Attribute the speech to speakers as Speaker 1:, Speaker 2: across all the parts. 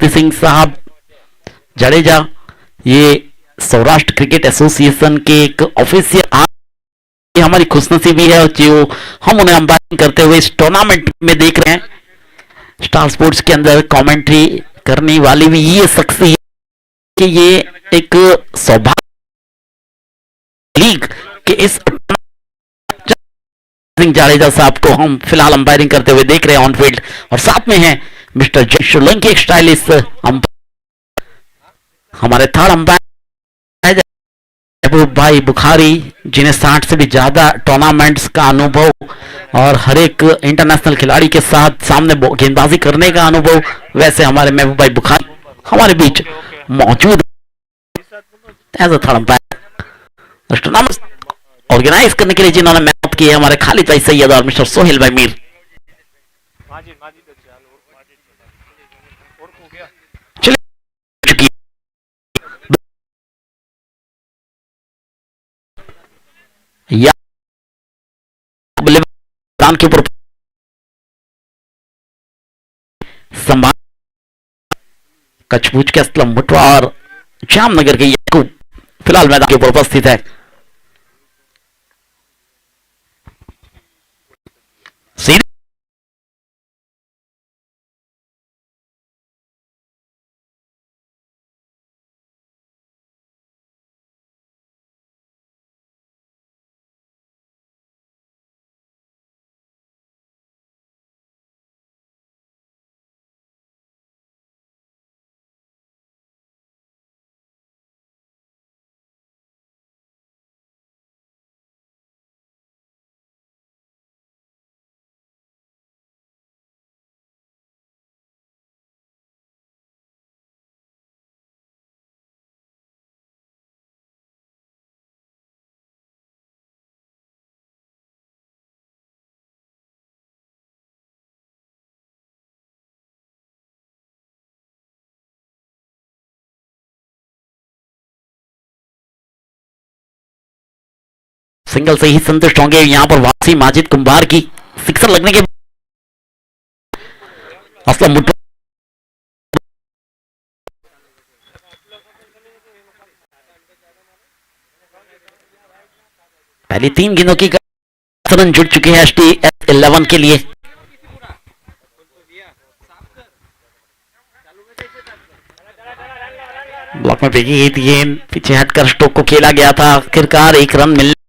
Speaker 1: शक्ति सिंह साहब जडेजा, ये Saurashtra cricket association के एक ऑफिशियल, ये हमारी खुशनसीबी है जो हम उन्हें अंपायरिंग करते हुए इस टूर्नामेंट में देख रहे हैं। स्टार स्पोर्ट्स के अंदर कमेंट्री करने वाली भी ये शख्सियत कि ये एक सौभाग्य लीग के इस सिंह जाडेजा साहब को हम फिलहाल अंपायरिंग करते हुए देख रहे हैं ऑन फील्ड, और साथ में है मिस्टर जय सोलंकी, एक स्टाइलिश हमारे थर्ड अंपायर महबूब भाई बुखारी, जिन्हें 60 से भी ज्यादा टूर्नामेंट्स का अनुभव और हर एक इंटरनेशनल खिलाड़ी के साथ सामने गेंदबाजी करने का अनुभव, वैसे हमारे महबूब भाई बुखारी हमारे बीच मौजूद as a third umpire tournament organise करने के लिए जिन्होंने मेहनत की है, हमारे खालिद भाई सैयद और मिस्टर सोहेल भाई मीर। चलिए या बल्लेबाज के ऊपर संभाल कचबूच के असलम भुटवा और जामनगर के याकूब फिलहाल मैदान के ऊपर उपस्थित है। सिंगल से ही संतुष्ट होंगे यहां पर वापसी माजिद कुंभार की सिक्सर लगने के असलम भुट्टो पहली 3 गेंदों की रन जुड़ चुके हैं एसटीएस 11 के लिए। ब्लॉक में फेंकी गई थी गेंद, पीछे हटकर स्टोक को खेला गया था, आखिरकार एक रन मिलने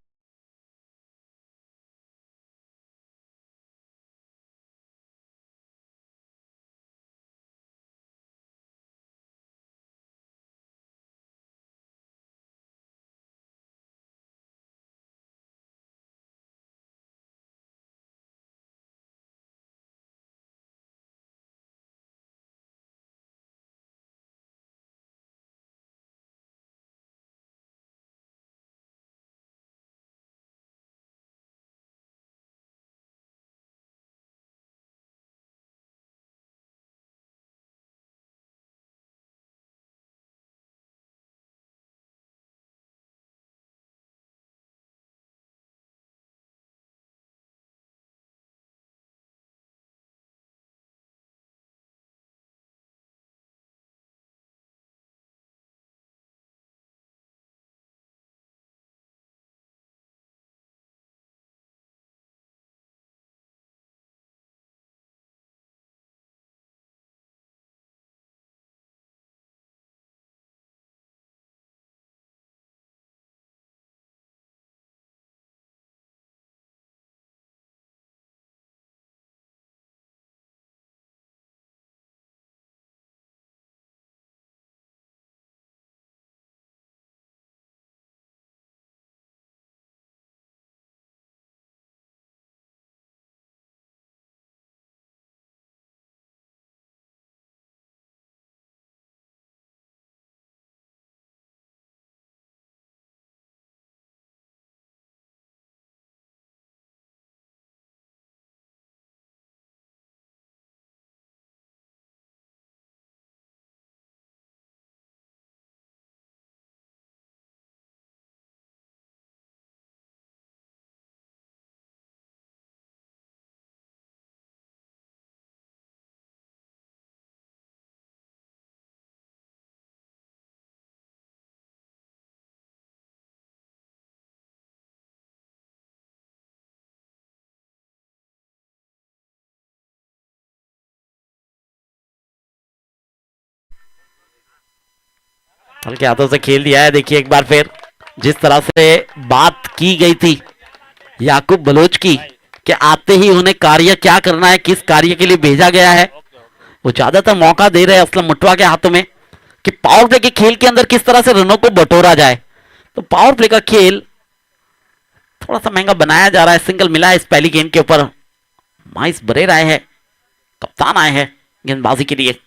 Speaker 1: हल्के हाथों से खेल दिया है। देखिए एक बार फिर जिस तरह से बात की गई थी याकूब बलोच की कि आते ही उन्हें कार्य क्या करना है, किस कार्य के लिए भेजा गया है, वो ज्यादातर मौका दे रहे हैं असलम मुटवा के हाथों में कि पावर प्ले के खेल के अंदर किस तरह से रनों को बटोरा जाए। तो पावर प्ले का खेल थोड़ा सा महंगा बनाया जा रहा है। सिंगल मिला है इस पहली गेंद के ऊपर। माइस बरेर आए हैं, कप्तान आए हैं गेंदबाजी के लिए।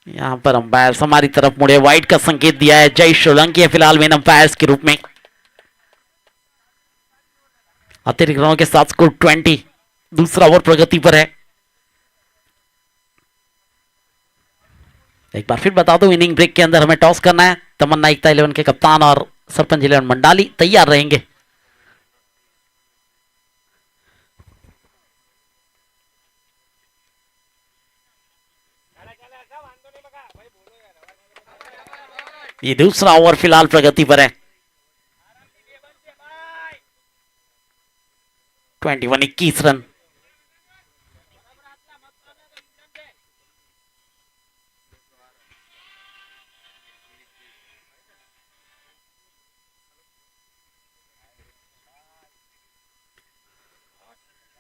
Speaker 1: यहां पर अंपायर हमारी तरफ मुड़े, वाइड का संकेत दिया है। जय सोलंकी है फिलहाल मेन अंपायर के रूप में। अतिरिक्त रनों के साथ स्कोर 20। दूसरा ओवर प्रगति पर है। एक बार फिर बता दो इनिंग ब्रेक के अंदर हमें टॉस करना है। तमन्ना एकता 11 के कप्तान और सरपंच 11 मंडाली तैयार रहेंगे। ये दूसरा ओवर फिलहाल प्रगति पर है। 21 रन।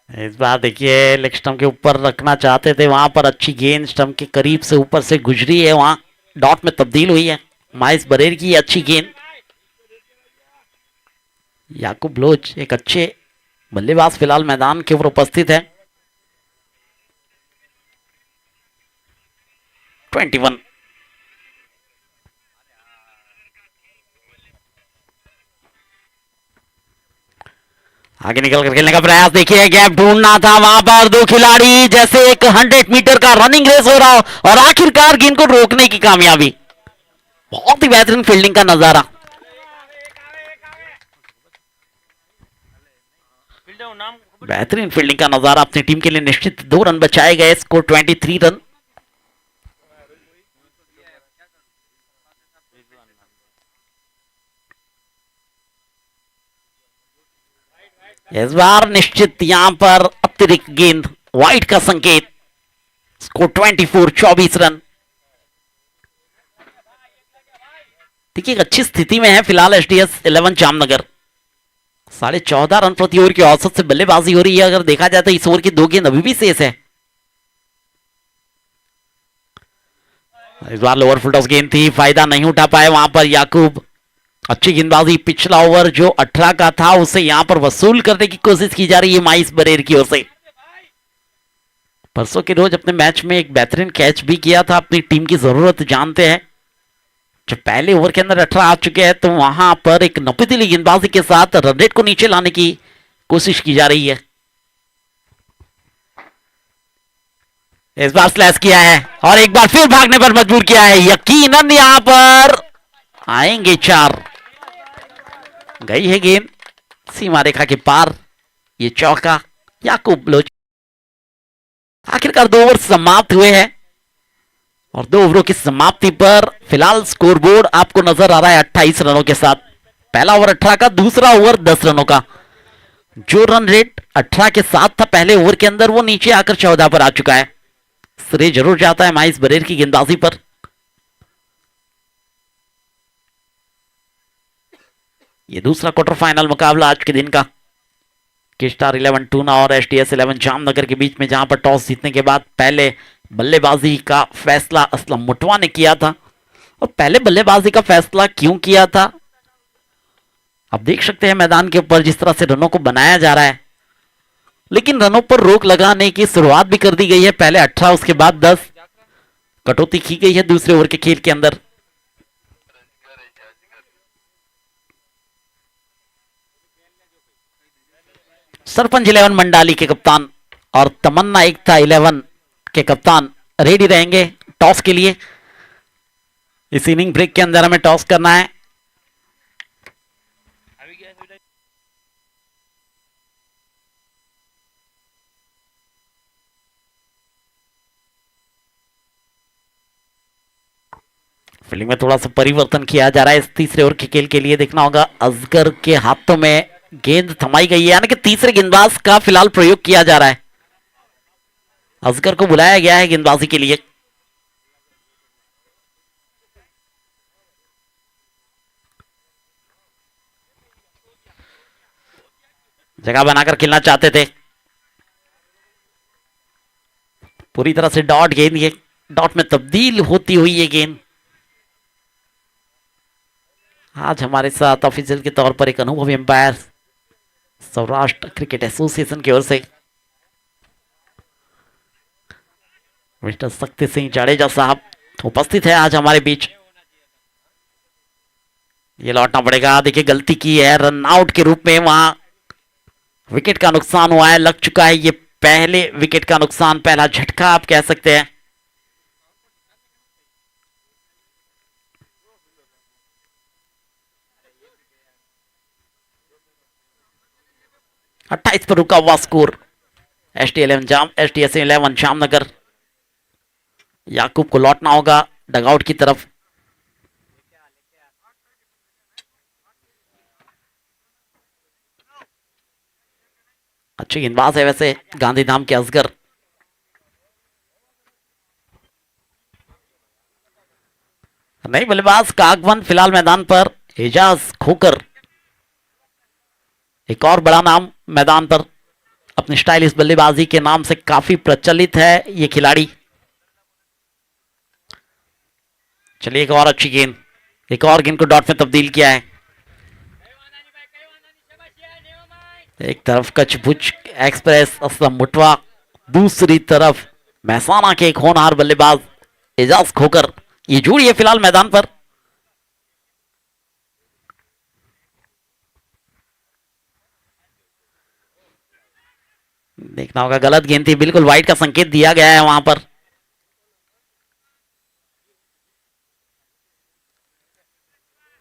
Speaker 1: इस बार देखिए लेग स्टंप के ऊपर रखना चाहते थे, वहां पर अच्छी गेंद स्टंप के करीब से ऊपर से गुजरी है, वहां डॉट में तब्दील हुई है। माइस बरेर की अच्छी गेंद। याकूब बलोच एक अच्छे बल्लेबाज फिलहाल मैदान के ऊपर उपस्थित है। 21। आगे निकल कर खेलने का प्रयास। देखिए गैप ढूंढना था वहां पर, दो खिलाड़ी जैसे एक 100 मीटर का रनिंग रेस हो रहा हो और आखिरकार गेंद को रोकने की कामयाबी। बहुत ही बेहतरीन फील्डिंग का नजारा। बेहतरीन फील्डिंग का नजारा अपनी टीम के लिए। निश्चित 2 रन बचाए गए, स्कोर 23 रन। इस बार निश्चित यहां पर अतिरिक्त गेंद, वाइड का संकेत। Score 24 run. देखिए एक अच्छी स्थिति में है फिलहाल एसडीएस 11 जामनगर। 14.5 रन प्रति ओवर की औसत से बल्लेबाजी हो रही है। अगर देखा जाए तो इस ओवर की 2 गेंद अभी भी शेष है। इस बार लोअर फुल टॉस गेंद थी, फायदा नहीं उठा पाए वहां पर याकूब। अच्छी गेंदबाजी। पिछला ओवर जो 18 का था उसे यहां पर वसूल करने की कोशिश की जा रही है माइस बरेर की ओर से। परसों के रोज अपने मैच में एक बेहतरीन कैच भी किया था। अपनी टीम की जरूरत जानते हैं। जब पहले ओवर के अंदर 18 आ चुके हैं तो वहां पर एक नपीली गेंदबाजी के साथ रन रेट को नीचे लाने की कोशिश की जा रही है। इस बार स्लैश किया है और एक बार फिर भागने पर मजबूर किया है। यकीनन यहां पर आएंगे 4। गई है गेंद सीमा रेखा के पार। ये चौका याकूब बलोच। आखिरकार 2 ओवर समाप्त हुए हैं और 2 ओवरों की समाप्ति पर फिलहाल स्कोरबोर्ड आपको नजर आ रहा है 28 रनों के साथ। पहला ओवर 18 का, दूसरा ओवर 10 रनों का। जो रन रेट 18 के साथ था पहले ओवर के अंदर, वो नीचे आकर 14 पर आ चुका है। श्रेय जरूर जाता है माइस बरेर की गेंदबाजी पर। ये दूसरा क्वार्टर फाइनल मुकाबला आज के दिन का के स्टार 11 टूना और एसटीएस 11 जामनगर के बीच में, जहां पर टॉस जीतने के बाद पहले बल्लेबाजी का फैसला असलम मुटवा ने किया था। और पहले बल्लेबाजी का फैसला क्यों किया था, अब देख सकते हैं मैदान के ऊपर जिस तरह से रनों को बनाया जा रहा है। लेकिन रनों पर रोक लगाने की शुरुआत भी कर दी गई है। पहले 18, उसके बाद 10 कटौती की गई है दूसरे ओवर के खेल के अंदर। सरपंच 11 मंडाली के कप्तान और तमन्ना एकता 11 के कप्तान रेडी रहेंगे टॉस के लिए। इस इनिंग ब्रेक के अंदर हमें टॉस करना है। फील्डिंग में थोड़ा सा परिवर्तन किया जा रहा है इस तीसरे ओवर के खेल के लिए। देखना होगा असगर के हाथों में गेंद थमाई गई है, यानी कि तीसरे गेंदबाज का फिलहाल प्रयोग किया जा रहा है। असगर को बुलाया गया है गेंदबाजी के लिए। जगह बनाकर खेलना चाहते थे, पूरी तरह से डॉट गेंद, ये डॉट में तब्दील होती हुई ये गेंद। आज हमारे साथ ऑफिशियल के तौर पर एक अनुभवी एम्पायर सौराष्ट्र क्रिकेट एसोसिएशन की ओर से मिस्टर शक्ति सिंह जाडेजा साहब उपस्थित है आज हमारे बीच। ये लौटना पड़ेगा, देखिए गलती की है रन आउट के रूप में, वहां विकेट का नुकसान हुआ है, लग चुका है ये पहले विकेट का नुकसान, पहला झटका आप कह सकते हैं। अट्ठाईस पर रुका हुआ स्कोर। एसटी11 जामनगर, याकूब को लौटना होगा डगआउट की तरफ। अच्छी गेंदबाज है वैसे गांधीधाम के असगर। नई बल्लेबाज का आगमन फिलहाल मैदान पर एजाज खोकर, एक और बड़ा नाम मैदान पर, अपनी स्टाइलिश बल्लेबाजी के नाम से काफी प्रचलित है ये खिलाड़ी। चलिए एक और अच्छी गेंद, एक और गेंद को डॉट में तब्दील किया है। एक तरफ कचभुज एक्सप्रेस असलम मुटवा, दूसरी तरफ महसाना के एक होनहार बल्लेबाज एजाज खोकर, ये जोड़ी है फिलहाल मैदान पर। देखना होगा, गलत गेंद थी, बिल्कुल वाइड का संकेत दिया गया है वहां पर।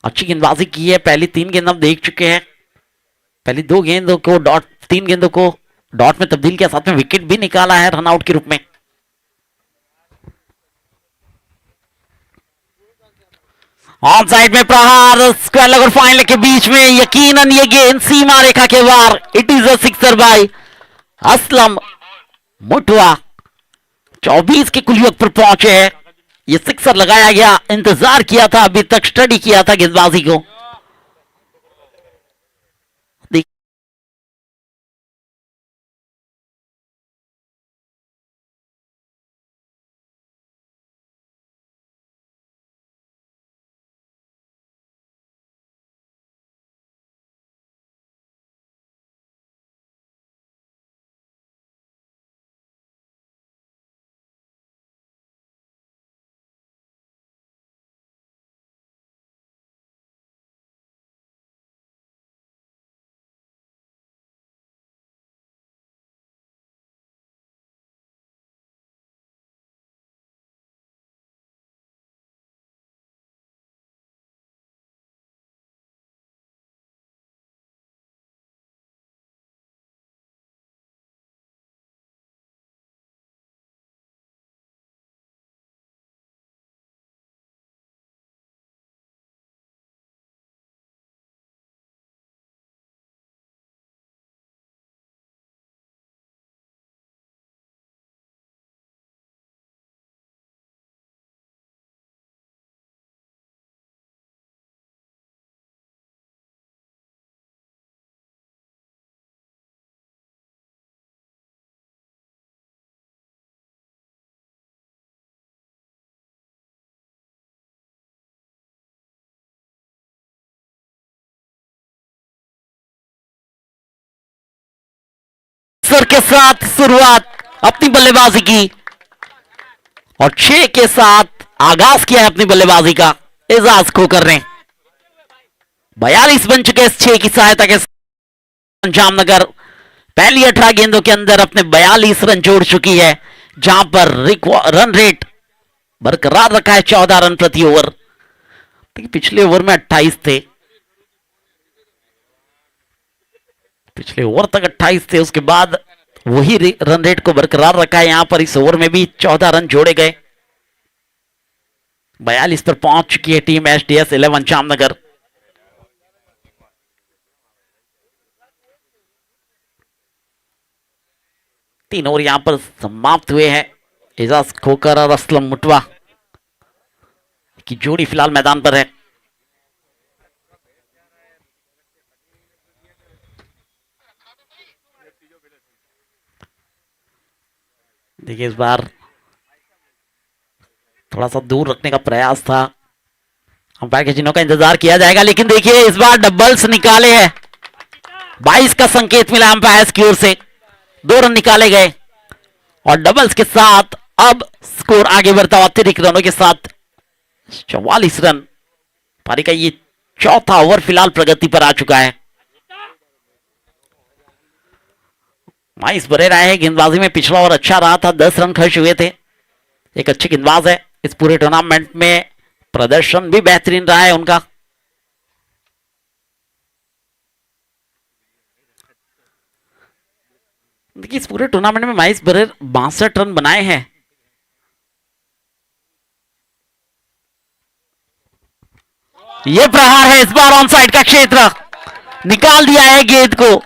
Speaker 1: अच्छी गेंदबाजी की है, पहली 3 गेंद हम देख चुके हैं, पहली 2 गेंदों को डॉट, 3 गेंदों को डॉट में तब्दील किया, साथ में विकेट भी निकाला है रन आउट के रूप में। ऑन साइड में प्रहार, स्क्वायर लेग और फाइन लेग के बीच में, यकीनन ये गेंद सीमा रेखा के बाहर। It is a sixer by Aslam Mutwa. 24 के कुल पर पहुंचे हैं, ये सिक्सर लगाया गया, इंतजार किया था, अभी तक स्टडी किया था गेंदबाजी को। सर के साथ शुरुआत अपनी बल्लेबाजी की और 6 के साथ आगाज किया है अपनी बल्लेबाजी का एजाज खोकर ने। 42 बन चुके इस 6 की सहायता के साथ जामनगर पहली 18 गेंदों के अंदर अपने 42 रन जोड़ चुकी है, जहां पर रन रेट बरकरार रखा है 14 रन प्रति ओवर। पिछले ओवर में 28 थे, पिछले ओवर तक 28 थे, उसके बाद वही रन रेट को बरकरार रखा है। यहां पर इस ओवर में भी 14 रन जोड़े गए। 42 पर पहुंच चुकी है टीम एसडीएस11 जामनगर। 3 ओवर यहां पर समाप्त हुए हैं। एजाज खोकर और असलम मुटवा की जोड़ी फिलहाल मैदान पर है। देखिए इस बार थोड़ा सा दूर रखने का प्रयास था, अंपायर के चिन्हों का इंतजार किया जाएगा, लेकिन देखिए इस बार डबल्स निकाले हैं। 22 का संकेत मिला अंपायर की ओर से, 2 रन निकाले गए और डबल्स के साथ अब स्कोर आगे बढ़ता हुआ अतिरिक्त रनों के साथ 44 रन। पारी का ये चौथा ओवर फिलहाल प्रगति पर आ चुका है। माइस बरे रहे हैं गेंदबाजी में, पिछला ओवर अच्छा रहा था, 10 रन खर्च हुए थे। एक अच्छे गेंदबाज है, इस पूरे टूर्नामेंट में प्रदर्शन भी बेहतरीन रहा है उनका। देखिए इस पूरे टूर्नामेंट में माइस बरेर 62 रन बनाए हैं। यह प्रहार है इस बार ऑन साइड का क्षेत्र, निकाल दिया है गेंद को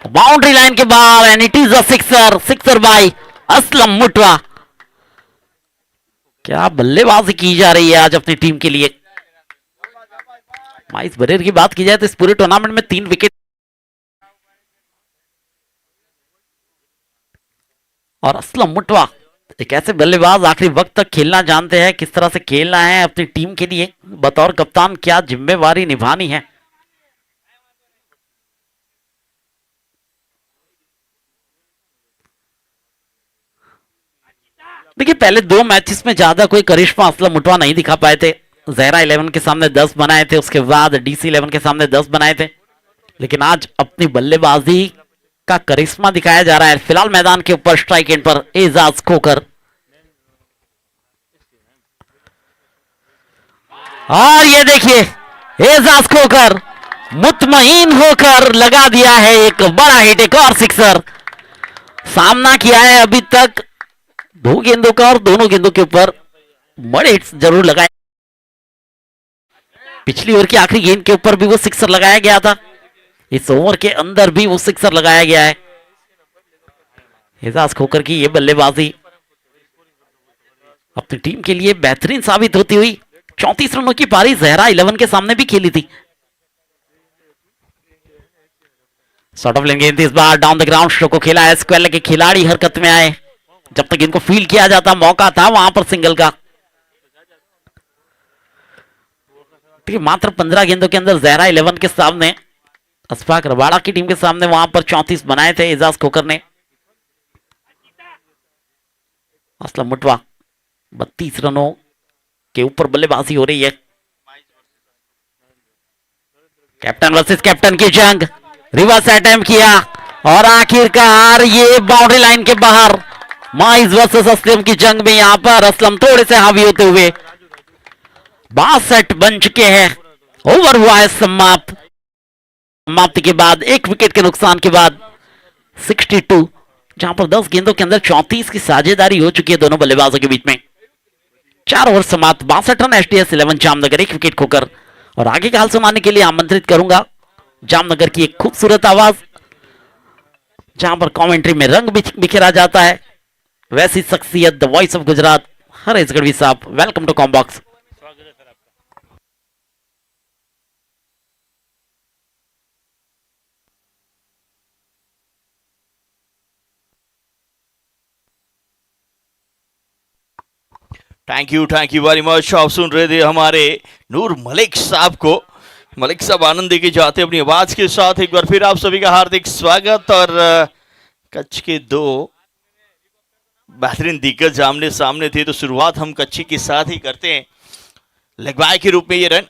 Speaker 1: बाउंड्री लाइन के बाहर and it is a sixer. Sixer by Aslam Mutwa. क्या बल्लेबाजी की जा रही है आज अपनी टीम के लिए। माइस बरेर की बात की जाए तो इस पूरे टूर्नामेंट में 3 विकेट और असलम मुटवा एक ऐसे बल्लेबाज आखिरी वक्त तक खेलना जानते हैं, किस तरह से खेलना है अपनी टीम के लिए, बतौर कप्तान क्या जिम्मेवारी निभानी है। देखिए पहले 2 मैचेस में ज्यादा कोई करिश्मा असलम मुटवा नहीं दिखा पाए थे। जहरा 11 के सामने 10 बनाए थे, उसके बाद डीसी 11 के सामने 10 बनाए थे, लेकिन आज अपनी बल्लेबाजी का करिश्मा दिखाया जा रहा है। फिलहाल मैदान के ऊपर स्ट्राइक एंड पर एजाज खोकर और ये देखिए एजाज खोकर मुतमईन होकर लगा दिया है एक बड़ा हिट, एक और सिक्सर। सामना किया है अभी तक 2 गेंदों का और दोनों गेंदों के ऊपर बड़े हिट्स जरूर लगाए। पिछली ओवर की आखिरी गेंद के ऊपर भी वो सिक्सर लगाया गया था, इस ओवर के अंदर भी वो सिक्सर लगाया गया है। एजाज खोकर की ये बल्लेबाजी अपनी टीम के लिए बेहतरीन साबित होती हुई। 34 रनों की पारी जहरा 11 के सामने भी खेली थी। शॉर्ट ऑफ लेन गेंद इस बार डाउन द ग्राउंड स्ट्रोक को खेला है, स्क्वायर के खिलाड़ी हरकत में आए। जब तक इनको फील किया जाता मौका था वहां पर सिंगल का। मात्र 15 गेंदों के अंदर जहरा 11 के सामने, अशफाक रबाड़ा की टीम के सामने वहां पर 34 बनाए थे एजाज खोकर ने। असलम मुटवा 32 रनों के ऊपर बल्लेबाजी हो रही है। कैप्टन वर्सेस कैप्टन की जंग, रिवर्स अटेम्प्ट किया और आखिरकार ये बाउंड्री लाइन के बाहर। माइज वर्सेस असलम की जंग में यहां पर असलम थोड़े से हावी होते हुए 62 बन चुके हैं। ओवर हुआ है समाप्त। समाप्ति के बाद 1 विकेट के नुकसान के बाद 62, जहां पर 10 गेंदों के अंदर 34 की साझेदारी हो चुकी है दोनों बल्लेबाजों के बीच में। 4 ओवर समाप्त, 62 रन एसटीएस 11 जामनगर 1 विकेट खोकर। और आगे का हाल सुनाने के लिए आमंत्रित करूंगा जामनगर की एक खूबसूरत आवाज, जहां पर कमेंट्री में रंग बिखेरा जाता है, वैसी शख्सियत the voice of Gujarat Haresh Gadhvi साहब। Welcome to Combox.
Speaker 2: Thank you very much. आप सुन रहे थे हमारे नूर मलिक साहब को। मलिक साहब आनंद देके जाते अपनी आवाज के साथ। एक बार फिर आप सभी का हार्दिक स्वागत। और कच्छ के 2 बेहतरीन दिग्गज आमने सामने थे, तो शुरुआत हम कच्ची के साथ ही करते हैं। लेग बाय के रूप में ये रन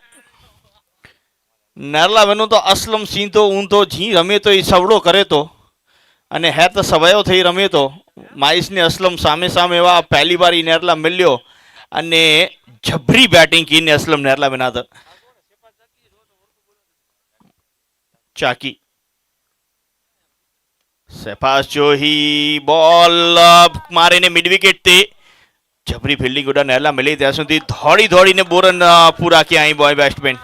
Speaker 2: नरला बनो तो असलम सिंह तो ऊन तो जी रमे तो सवड़ो करे तो અને હે તો સવાયો થઈ રમે તો માઇસ ને અસલમ સામે સામે એવા પહેલી વાર નેરલા મળ્યો અને જબરી બેટિંગ कीने असलम नेरला बना था। चाकी सेफास जो ही बॉल मारे ने मिड विकेट ते जबरी फील्डिंग गुडा नेरला मिली त्या सुधी धोड़ी धोड़ी ने बोरन पूरा किया आई बॉय बैट्समैन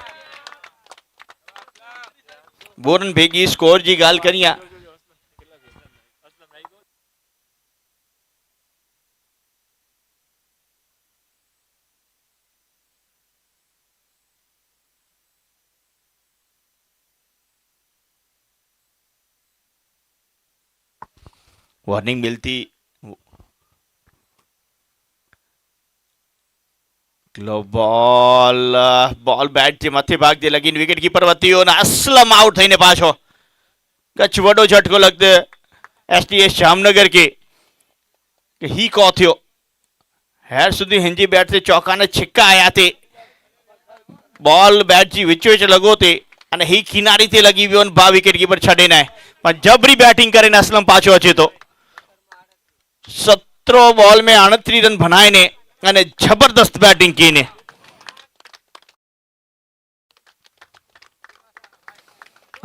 Speaker 2: बोरन भेगी स्कोर जी गाल करिया वॉर्निंग मिलती। बॉल बॉल बैट જે મથે ભાગ જે લગીને વિકેટ કીપર વતીઓ ને અસલમ આઉટ થઈને પાછો કચ્છ વડો ઝટકો લગતે એસટીએસ જામનગર કે ही को थियो हेर सुधी हिंजी बैट से चौका ने छिक्का आया थे बॉल बैट जी विचो च लगो थे અને ही किनारी ते लगी हुई बा विकेट कीपर छड़े ना पर जबरी बैटिंग करे असलम पाछो अचे तो 17 बॉल में 38 रन बनाए ने અને જબરદસ્ત બેટિંગ કીને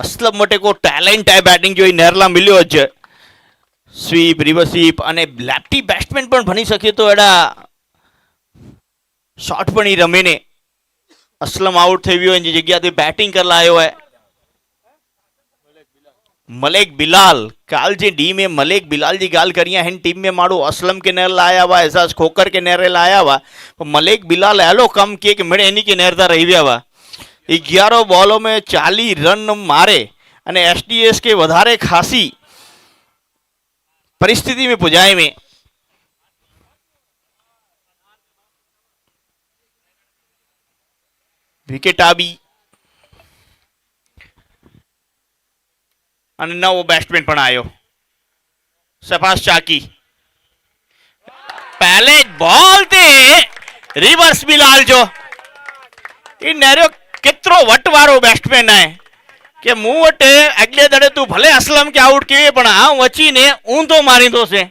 Speaker 2: અસલમ મોટે કો ટેલેન્ટ है बैटिंग जो नेरला मिल्यो ज स्वीप रिवर्स स्वीप અને લેફ્ટી બેટ્સમેન પણ ભણી શકે તો એડા શોટ પણ ही રમે ने असलम आउट થઈ ગયો એની જગ્યાથી બેટિંગ કરલા આવ્યો है मलेक बिलाल काल जी डी में मलेक बिलाल जी गाल करिया हैं टीम में माड़ो असलम के नेर लाया हुआ एहसास खोकर के नेरे लाया हुआ मलेक बिलाल हेलो कम किए कि मेरे एनी के नेरता रही हुआ 11 बॉलों में 40 रन मारे અને एसडीएस के વધારે ખાસી परिस्थिति में पुजाए में विकेट આવી અને નવો બેટ્સમેન પણ આવ્યો સફાસ ચાકી पहले बॉल ते रिवर्स बिलाल जो इन नेरो कितरो वट वारो बैट्समैन है કે હું વટે અગલે દડે તું ભલે असलम के आउट किए पण आ वचीने ऊंधो मारींदो से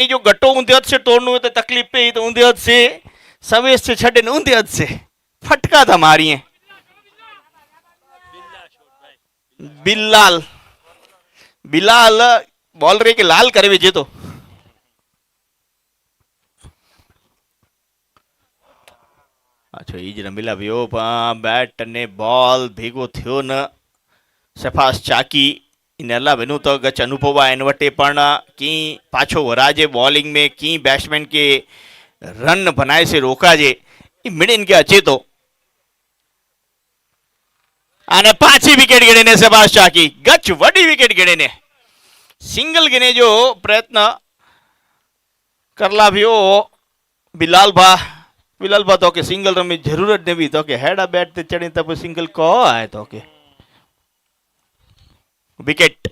Speaker 2: जो गट्टो ऊंधे हथ से तोड़नो है तो तकलीफ पे ही तो ऊंधे हथ से सवेश से छड़े ऊंधे हथ से फटका था मारिए बिल्लाल बिलाल बॉल रे के लाल करे विजे तो अच्छा ई ज रमीला वियो बैट ने बॉल भेगो थियो न सफास चाकी नेला वेनु तो गच अनुभव एन वटे पण की पाछो वराजे बॉलिंग में की बैट्समैन के रन बनाए से रोका जे मिडिन के अचे तो અને પાછી વિકેટ ગણીને સબાસ ચાકી ગચ વડી વિકેટ ગણીને સિંગલ ગીને જો પ્રયત્ન કરલા ભીઓ बिलाल भा तो के सिंगल रमी जरूरत नहीं भी तो के हेड बैट ते चढ़ी तब सिंगल को आए तो के विकेट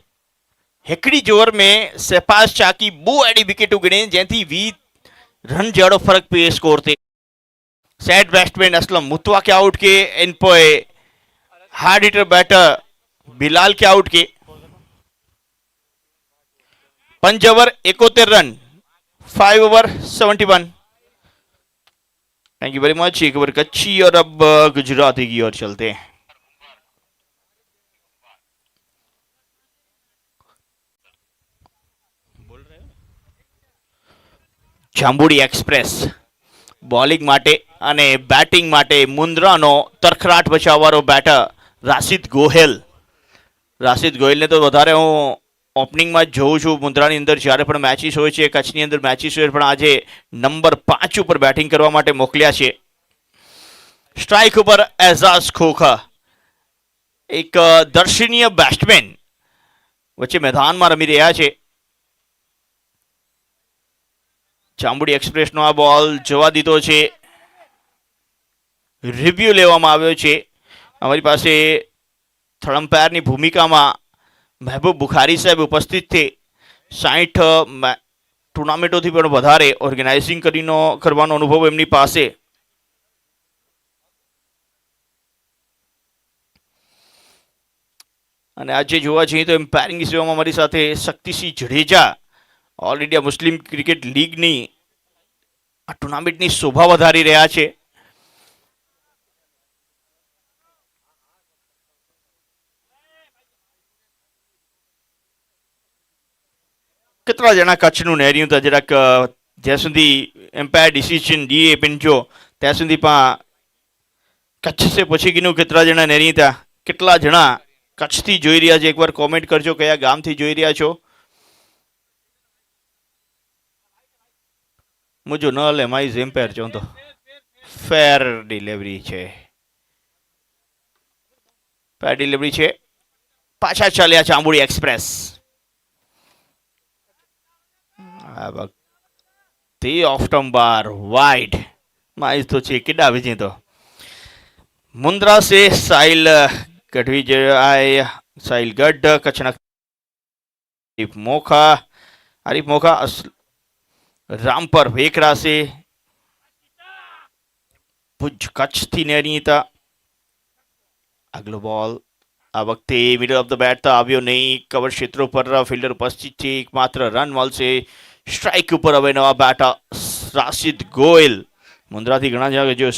Speaker 2: हेकड़ी जोर में सपास चाकी बो एडी विकेट उगणे जेथी 20 रन जड़ो फर्क पे स्कोर थे सेट बैट्समैन असलम मुतवा के आउट के इन पे हार्ड हिटर बैटर बिलाल के आउट के 5 over 71 run 5 over 71। Thank you very much. एक ओवर कच्ची और अब गुजराती की ओर चलते हैं। જાંબુડી એક્સપ્રેસ બોલિંગ માટે અને બેટિંગ માટે મુન્દ્રાનો તરખરાટ બચાવવાનો બેટર રાશિદ ગોહિલને તો વધારે હું ઓપનિંગમાં જ જોઉં છું મુન્દ્રાની અંદર જ્યારે પણ મેચિસ હોય છે કચ્છની અંદર મેચિસ હોય પણ આજે નંબર 5 ઉપર બેટિંગ કરવા માટે મોકલ્યા છે। સ્ટ્રાઇક ઉપર એઝાઝ ખોખા એક દર્શનીય બેટ્સમેન વચ્ચે મેદાનમાં રમી રહ્યા છે। જાંબુડી એક્સપ્રેસનો આ બોલ જવા દીધો છે રિવ્યુ લેવામાં આવ્યો છે। અમારી પાસે થર્ડ અમ્પાયરની ભૂમિકામાં મહેબૂબ બુખારી સાહેબ ઉપસ્થિત थे 60 ટુર્નામેન્ટોથી પણ વધારે ઓર્ગેનાઇઝિંગ કરવાનો અનુભવ એમની પાસે। અને આજે જોવા જઈએ તો એમ્પાયરિંગ સેવામાં અમારી સાથે Shaktisinh Jadeja all India Muslim cricket લીગની આ ટુર્નામેન્ટની શોભા વધારી રહ્યા છે। કેટલા જણા કચ્છનું નેર્યું હતા જરાક જ્યાં સુધી એમ્પાયર ડિસિઝન દીએ પીંચો ત્યાં સુધી કચ્છ से પછી ગીનું કેટલા જણા નેરી હતા કેટલા જણા કચ્છથી જોઈ રહ્યા છે એકવાર કોમેન્ટ કરજો કયા ગામથી જોઈ રહ્યા છો। मुझे न ले माइज एम्पायर चो तो फेर डिलीवरी है પેડ ડિલિવરી છે, પાછા ચાલ્યા જાંબુડી એક્સપ્રેસ. આ વખતે ઓફ સ્ટમ્પ વાઇડ માઇસ તો છે કેડા આવે છે તો મુન્દ્રા से साहिल गढ़वी आए, साहिल गढ़ कचना आरिफ मोखा राम पर वेकरा से ભુજ કચ્છથી નિર્ણિતા. આગલો બોલ આ વખતે મિડલ ઓફ ધ બેટ તો આવ્યો નહીં. કવર ક્ષેત્રો પર ફિલ્ડર ઉપસ્થિત છે, એકમાત્ર રન મળશે. સ્ટ્રાઇક ઉપર હવે નવા બેટ રાશિદ ગોયલ મુન્દ્રાથી ઘણા જણા જો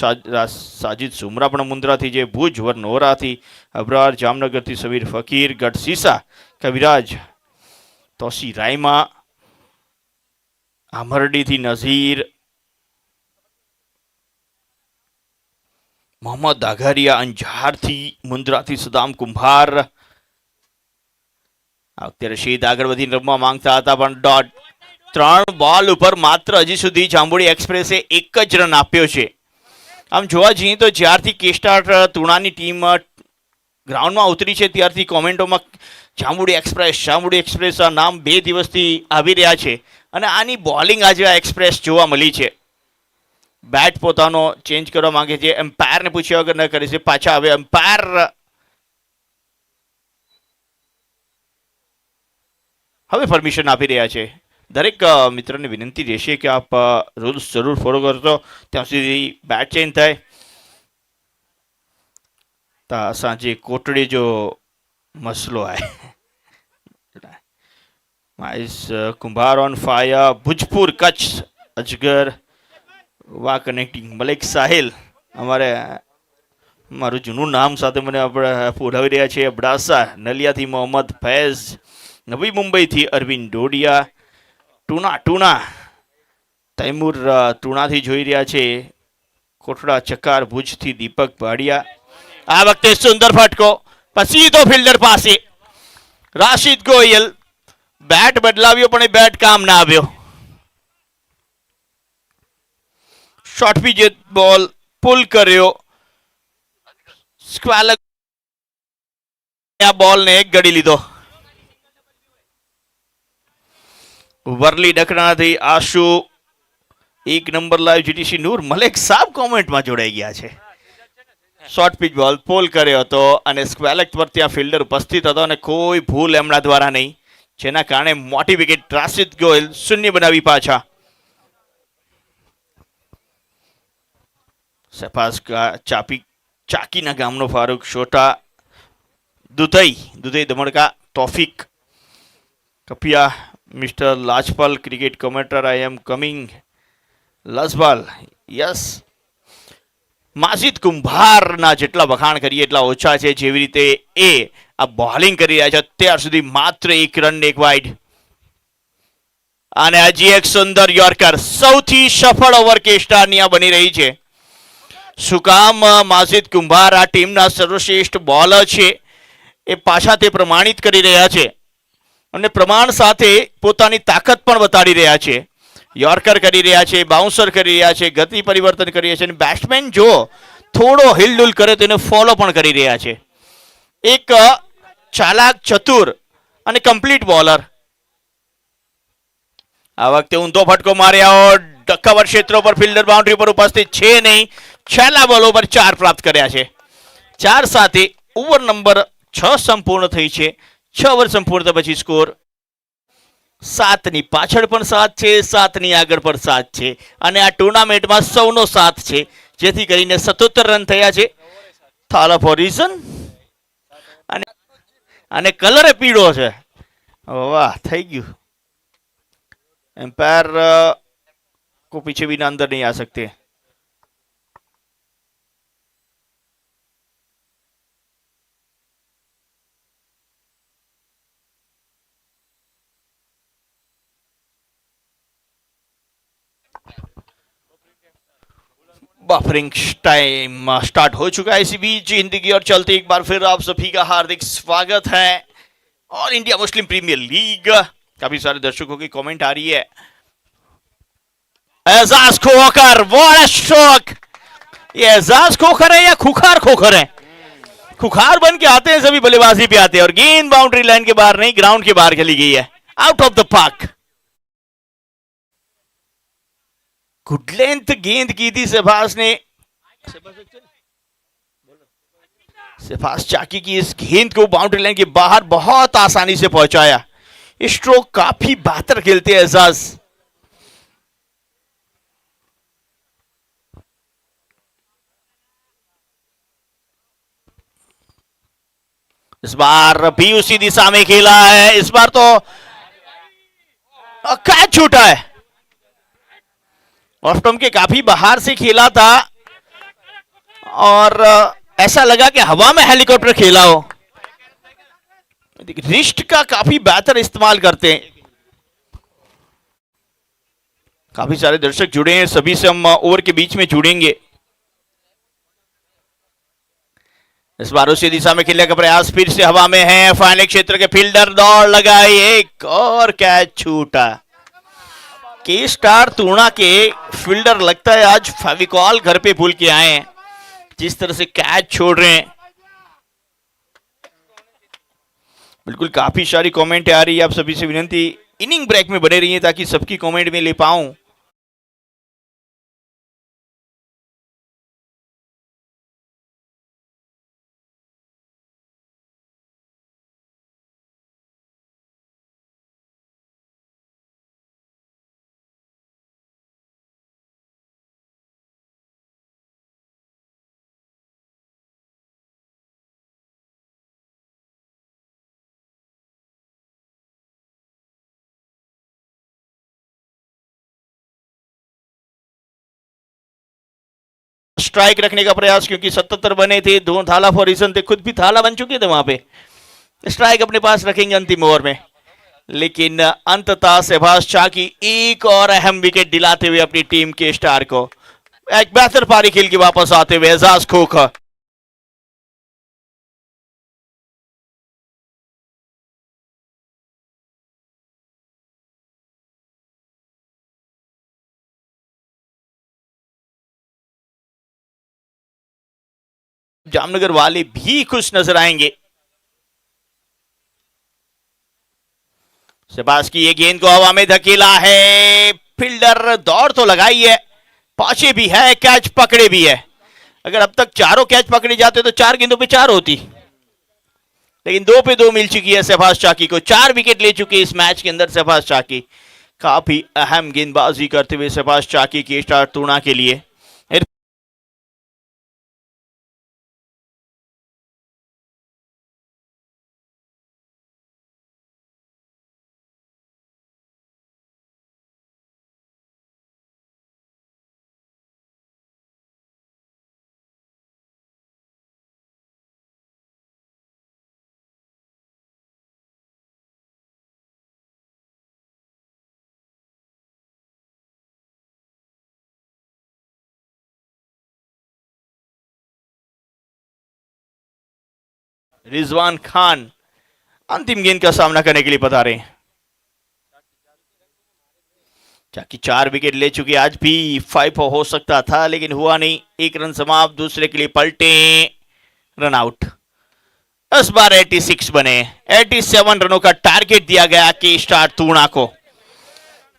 Speaker 2: સાજિદ સુમરા પણ મુન્દ્રાથી છે, ભુજ વરનોરાથી અબરાર, જામનગરથી સમીર ફકીર, ગઢ સીસા કવિરાજ, તોસી રાયમા, આમરડીથી નઝીર, મોહમ્મદ આઘારિયા અંજારથી, મુન્દ્રાથી સદામ કુંભાર. અત્યારે રશીદ આગળ વધીને રમવા માંગતા હતા પણ ડોટ. 3 બોલ ઉપર માત્ર હજી સુધી જાંબુડી એક્સપ્રેસે એક જ રન આપ્યો છે. આમ જોવા જઈએ તો જ્યારથી કેસ્ટાર તુણાની ટીમ ગ્રાઉન્ડમાં ઉતરી છે ત્યારથી કોમેન્ટોમાં જાંબુડી એક્સપ્રેસ આ નામ 2 દિવસથી આવી રહ્યા છે અને આની બોલિંગ આજે આ એક્સપ્રેસ જોવા મળી છે. બેટ પોતાનો ચેન્જ કરવા માંગે છે, એમ્પાયરને પૂછ્યા વગર ન કરે છે. પાછા હવે એમ્પાયર હવે પરમિશન આપી રહ્યા છે. દરેક મિત્રોને વિનંતી રહેશે કે આપ રૂલ્સ જરૂર ફોલો કરજો ત્યાં સુધી બેટ ચેન્જ થાય. સાંજે કોટડે જો મસલો આય. માઇસ કુંભાર ઓન ફાયર, ભુજપુર કચ્છ અજગર વા કનેક્ટિંગ મલિક સાહિલ. અમારે મારું જૂનું નામ સાથે મને આપણે બોલાવી રહ્યા છે. અબડાસા નલિયાથી મોહમ્મદ ફૈઝ, નવી મુંબઈથી અરવિંદ ડોડિયા, ટુના તૈમુર ટુણાથી જોઈ રહ્યા છે. કોટડા ચકાર ભુજથી દીપક ભાડિયા. આ વખતે સુંદર ફટકો પછી તો ફિલ્ડર પાસે રાશિદ ગોયલ. બેટ બદલાવ્યો પણ એ બેટ કામ ના આવ્યો. શોર્ટ પીચ બોલ પુલ કર્યો. સ્ક્વેલર આ બોલને એક ગડી લીધો. વરલી ડકણાથી આશુ 1 નંબર લાઈવ જીટીસી નૂર મલેક સાહેબ કોમેન્ટમાં જોડાઈ ગયા છે. શોર્ટ પીચ બોલ પોલ કર્યો હતો અને સ્ક્વેલેક્ટ પર ત્યાં ફિલ્ડર ઉપસ્થિત હતો અને કોઈ ભૂલ એમના દ્વારા નહીં, જેના કારણે મોટી વિકેટ રાશિદ ગોયલ 0 બનાવી પાછા. સફાસ ચાકીના ગામનો ફારૂક શોટા, દુધઈ દમણકા Tofik Kapiya, mister Lajpal cricket commenter I am coming લસબાલ. યસ, માજીદ કુંભારના જેટલા વખાણ કરીએ એટલા ઓછા છે. જેવી રીતે એ આ બોલિંગ કરી રહ્યા છે અત્યાર સુધી માત્ર 1 રન 1 વાઇડ અને હજી એક સુંદર યોર્કર. સૌથી સફળ ઓવર કેસ્ટારની આ બની રહી છે. શું કામ? માજીદ કુંભાર આ ટીમના સર્વશ્રેષ્ઠ બોલર છે. એ પાછા તે પ્રમાણિત કરી રહ્યા છે અને પ્રમાણ સાથે પોતાની તાકાત પણ બતાડી રહ્યા છે. યોર્કર કરી રહ્યા છે, બાઉન્સર કરી રહ્યા છે, ગતિ પરિવર્તન કરી રહ્યા છે અને બેટ્સમેન જો થોડો હિલડુલ કરે તો એને ફોલો પણ કરી રહ્યા છે. એક ચાલાક, ચતુર અને કમ્પ્લીટ બોલર. આ વખતે ઊંધો ફટકો માર્યા. કવર ક્ષેત્રો પર ફિલ્ડર બાઉન્ડ્રી પર ઉપસ્થિત છે નહીં. છેલ્લા બોલો પર 4 પ્રાપ્ત કર્યા છે. 4 સાથે ઓવર નંબર 6 સંપૂર્ણ થઈ છે. 6 ઓવર સંપૂર્ણ પછી સ્કોર 7ની પાછળ પણ 7 છે, 7ની આગળ પણ 7 છે અને આ ટુર્નામેન્ટમાં સૌનો 7 છે, જેથી કરીને 77 રન થયા છે. થાલ ઓફ ઓરિજન અને કલર પીળો છે. વાહ, થઈ ગયું. एम्पायर को पीछे भी ना अंदर नहीं आ सकते. बफरिंग टाइम स्टार्ट हो चुका है. इसी बीच हिंदी की ओर चलते एक बार फिर आप सभी का हार्दिक स्वागत है. और इंडिया मुस्लिम प्रीमियर लीग, काफी सारे दर्शकों की कमेंट आ रही है. Ejaz Khokhar, what a stroke. ये एजाज खोखर है या खुखार खोखर है? खुखार बन के आते हैं, सभी बल्लेबाजी पे आते हैं और गेंद बाउंड्री लाइन के बाहर नहीं, ग्राउंड के बाहर खेली गई है, out of the park. Good length गेंद की थी शहबाज ने, शहबाज चाकी की इस गेंद को बाउंड्री लाइन के बाहर बहुत आसानी से पहुंचाया। स्ट्रोक काफी बेहतर खेलते हैं एजाज। इस बार भी उसी दिशा में खेला है, इस बार तो कैच छूटा है, ऑफ स्टंप के काफी बाहर से खेला था और ऐसा लगा कि हवा में हेलीकॉप्टर खेला हो। रिस्ट का काफी बेहतर इस्तेमाल करते हैं। काफी सारे दर्शक जुड़े हैं, सभी से हम ओवर के बीच में जुड़ेंगे। इस बार उसी दिशा में खेलने का प्रयास फिर से हवा में है, फाइनल क्षेत्र के फील्डर दौड़ लगाई, एक और कैच छूटा। के स्टार तूणा के फील्डर लगता है आज फेविकॉल घर पे भूल के आए हैं, जिस तरह से कैच छोड़ रहे हैं। बिल्कुल काफी सारी कमेंट आ रही है, आप सभी से विनती इनिंग ब्रेक में बने रहिए ताकि सबकी कमेंट में ले पाऊं। स्ट्राइक रखने का प्रयास, क्योंकि 77 बने थे, दो थाला फॉरिजन थे, खुद भी थाला बन चुके थे वहां पे। स्ट्राइक अपने पास रखेंगे अंतिम ओवर में, लेकिन अंततः शहबाज चाकी एक और अहम विकेट दिलाते हुए अपनी टीम के स्टार को एक बेहतर पारी खेल के वापस आते हुए एजाज खोखा। जामनगर वाले भी खुश नजर आएंगे। शहबाज की ये गेंद को हवा में धकेला है, फील्डर दौड़ तो लगाई है, पहुंचे भी है, कैच पकड़े भी है। अगर अब तक चारों कैच पकड़े जाते तो 4 गेंदों पे 4 होती, लेकिन 2 पे 2 मिल चुकी है शहबाज चाकी को। 4 विकेट ले चुके इस मैच के अंदर शहबाज चाकी। काफी अहम गेंदबाजी करते हुए शहबाज चाकी की स्टार तूणा के लिए। रिजवान खान अंतिम गेंद का सामना करने के लिए पधारे हैं। चाकी 4 विकेट ले चुके, आज भी 5 हो सकता था लेकिन हुआ नहीं। 1 रन समाप्त, दूसरे के लिए पलटे, रन आउट। इस बार 86 बने, 87 रनों का टारगेट दिया गया के स्टार तूणा को।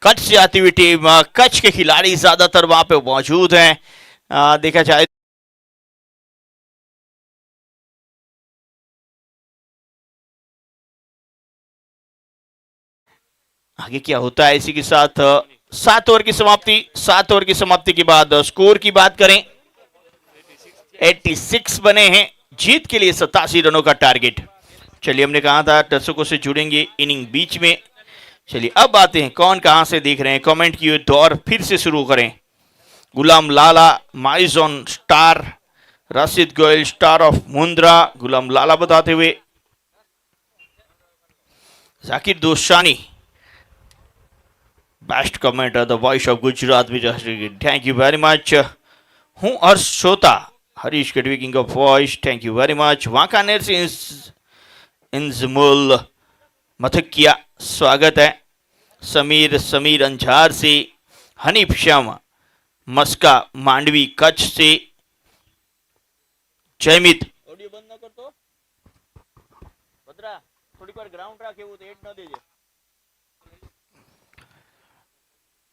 Speaker 2: कच्छ से आती हुई टीम, कच्छ के खिलाड़ी ज्यादातर वहां पे मौजूद हैं। देखा जाए आगे क्या होता है, इसी के साथ 7 ओवर की समाप्ति। 7 ओवर की समाप्ति के बाद स्कोर की बात करें, 86 बने हैं, जीत के लिए 87 रनों का टारगेट। चलिए, हमने कहा था दर्शकों से जुड़ेंगे इनिंग बीच में। चलिए अब आते हैं कौन कहां से देख रहे हैं, कमेंट की दौर फिर से शुरू करें। गुलाम लाला माइजॉन star, Rashid Goyal star of Mundra, Ghulam Lala बताते हुए। Zakir Dostani best commenter, the voice of Gujarat में, थैंक यू वेरी मच। हूं हर्ष श्रोता, Harish Gadhvi king of voice, thank you very much. Wankaner से इंजमुल मथकिया, स्वागत है। समीर अंजार से, हनीफ श्याम मस्का मांडवी कच्छ से, जयमित ન કરતો ભદ્રા થોડીક વાર ગ્રાઉન્ડ રાખ એવું તો એડ ન દેજે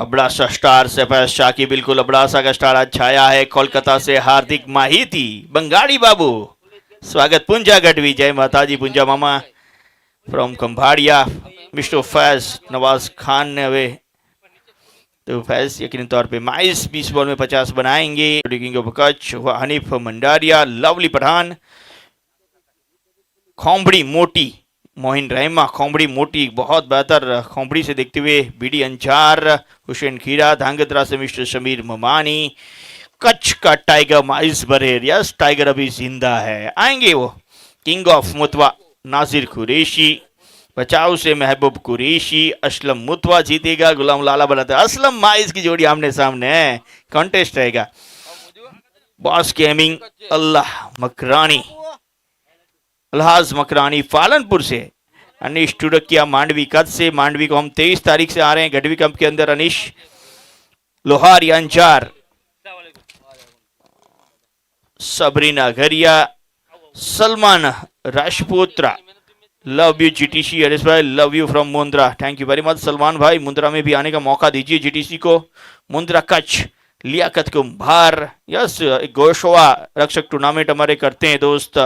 Speaker 2: अबड़ासा स्टार से शाह की बिल्कुल अबड़ासा का स्टार आज छाया है कोलकाता से हार्दिक माहिती बंगाड़ी बाबू स्वागत पुंजा गढ़वी जय माताजी पुंजा मामा फ्रॉम खंभाड़िया मिस्टर फैज नवाज खान ने हवे तो फैज यकीनी तौर पे माइस 20 बॉल में 50 बनाएंगे king of Kutch Hanif Mandariya lovely Pathan Khomdi Moti Mohin रहमा खोमड़ी मोटी बहुत बेहतर खोमड़ी से देखते हुए बीडी अंजार हुसैन खीरा धांगध्रा से मिस्टर शमीर ममानी कच्छ का टाइगर माइस बरेर यस टाइगर अभी जिंदा है आएंगे वो किंग ऑफ मुतवा नासिर कुरैशी बचाव से महबूब कुरैशी असलम मुतवा जीतेगा गुलाम लाला बनाता असलम माइस की जोड़ी आमने सामने है कॉन्टेस्ट रहेगा बॉस गेमिंग अल्लाह मकरानी अलहाज मकरानी पालनपुर से अनिश टुडकिया मांडवी कद से मांडवी को हम 23 तारीख से आ रहे हैं गढ़वी कैंप के अंदर अनिश लोहार Anjar Sabrina Ghariya Salman Rajputra love you GTC Harish bhai love you from Mundra thank you very much Salman bhai Mundra में भी आने का मौका दीजिए जीटीसी को मुंद्रा कच्छ लियाकत कुंभार यस गोशवा रक्षक टूर्नामेंट हमारे करते हैं दोस्त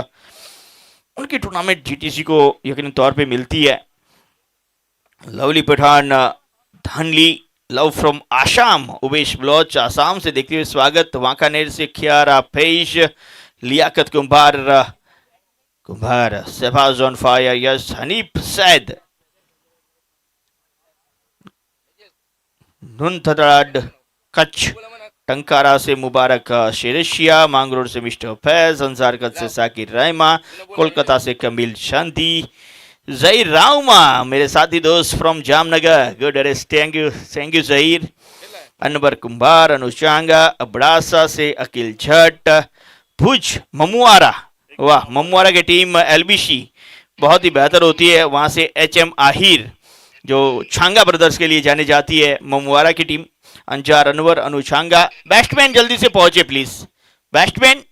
Speaker 2: उनकी टूर्नामेंट जीटीसी को यकीनी तौर पे मिलती है lovely Pathan Dhanli love from Assam Uvesh Baloch Assam से देखते हुए स्वागत वांकानेर से खियारा पेश Liyaqat Kumbhar Kumbhar Shahbaz on fire yes Hanif Syed Nunthrad Kutch Tankara से मुबारक शेरशिया मांगरोड से मिस्टर फैज अंसारकत से साकिर रहमा कोलकाता से कमिल शांति जहीर राउमा मेरे साथी दोस्त from Jamnagar good arrest thank you Zaheer Anwar Kumbhar अनुशांगा अबड़ासा से अकिल झट भुज ममुआरा वाह ममुआरा की टीम एलबीसी बहुत ही बेहतर होती है वहां से एचएम आहिर जो छांगा ब्रदर्स के लिए जाने जाती है ममुआरा की टीम अंजार अनवर अनुछांगा बैट्समैन जल्दी से पहुंचे प्लीज बैट्समैन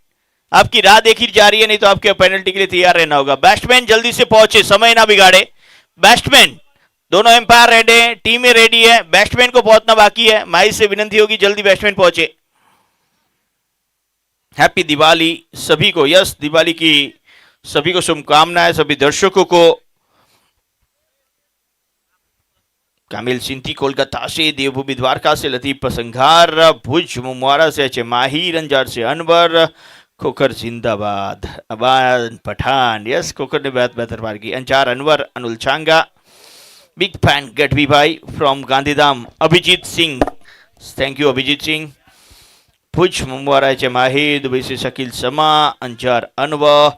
Speaker 2: आपकी राह देखी जा रही है नहीं तो आपके पेनल्टी के लिए तैयार रहना होगा बैट्समैन जल्दी से पहुंचे समय ना बिगाड़े बैट्समैन दोनों एम्पायर रेडी है टीमें रेडी है बैट्समैन को पहुंचना बाकी है माई से विनती होगी जल्दी बैट्समैन पहुंचे हैप्पी दिवाली सभी को यस दिवाली की सभी को शुभकामनाएं सभी दर्शकों को कामिल सिंधी कोलकाता से देवभूमि द्वारका से लतीफ पसंगार भुज मुमुआरा से एच माहिर अंजार से अनवर खोखर जिंदाबाद अबान पठान यस खोखर ने बहुत बेहतर पार की अंजार अनवर अनुल Changa big fan Gadhvi bhai from Gandhidham Abhijeet Singh thank you Abhijeet Singh Bhuj मुमुआरा एच माहिर दुबई से शकील समा अंजार अनवर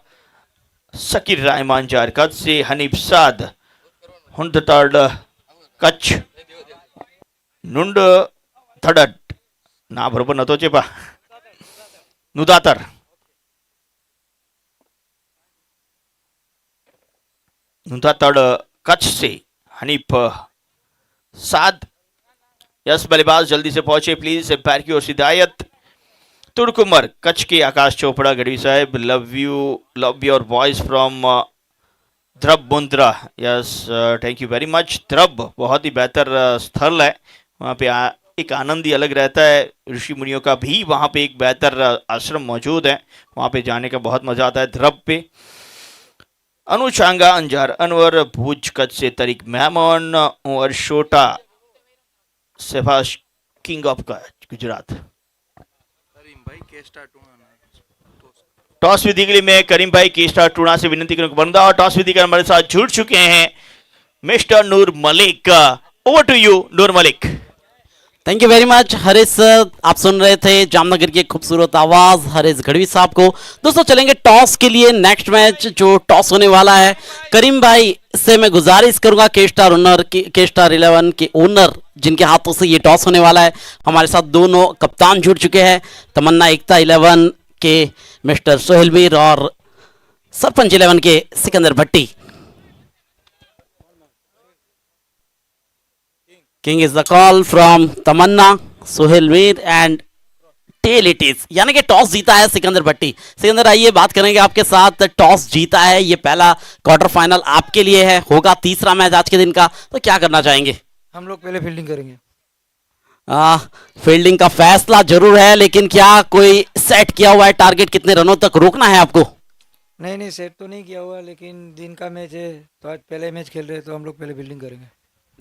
Speaker 2: सकीर रायमा अंजार कद से हनीफ साद हुंदताड कच्छ नुंड थडट ना बरोबर नतो चेपा नुदातर नुदातड़ कच्छ से हनीफ साद यस बल्लेबाज जल्दी से पहुंचे प्लीज पैर की ओर हिदायत तुड़कुमर कच्छ के आकाश चोपड़ा गढ़वी साहब love your voice from Dhrab Mundra yes thank you very much Dhrab बहुत ही बेहतर स्थल है वहाँ पे एक आनंद ही अलग रहता है ऋषि मुनियों का भी वहाँ पे एक बेहतर आश्रम मौजूद है वहाँ पे जाने का बहुत मजा आता है ध्रब पे अनुचांगा अंजार अनवर भुज कच्छ से तरीक मेहमान और Shota Shahbaz king of Gujarat toss विधि के लिए मैं करीम भाई की स्टार टूर्ना से विनती करने को बनता और टॉस विधि कर हमारे साथ जुड़ चुके हैं mister Noor Malik over to you Noor Malik
Speaker 1: thank you very much Harish sir आप सुन रहे थे जामनगर की खूबसूरत आवाज हरीश गढ़वी साहब को दोस्तों चलेंगे टॉस के लिए नेक्स्ट मैच जो टॉस होने वाला है करीम भाई से मैं गुजारिश करूंगा के स्टार 11 के ओनर जिनके हाथों से ये टॉस होने वाला है हमारे साथ दोनों कप्तान जुड़ चुके हैं तमन्ना एकता 11 के मिस्टर सोहेल मीर और सरपंच 11 के Sikandar Bhatti King is the call from Tamanna, Sohail Mir and tail it is, यानी कि टॉस जीता है सिकंदर भट्टी। सिकंदर आइए बात करेंगे आपके साथ। टॉस जीता है, ये पहला क्वार्टर फाइनल आपके लिए है, होगा तीसरा मैच आज के दिन का, तो क्या करना चाहेंगे?
Speaker 3: हम लोग पहले फील्डिंग करेंगे।
Speaker 1: फील्डिंग का फैसला जरूर है, लेकिन क्या कोई सेट किया हुआ है टारगेट, कितने रनों तक रोकना है आपको?
Speaker 3: नहीं नहीं, सेट तो नहीं किया हुआ, लेकिन दिन का मैच है तो आज पहले मैच खेल रहे हैं तो हम लोग पहले फील्डिंग करेंगे।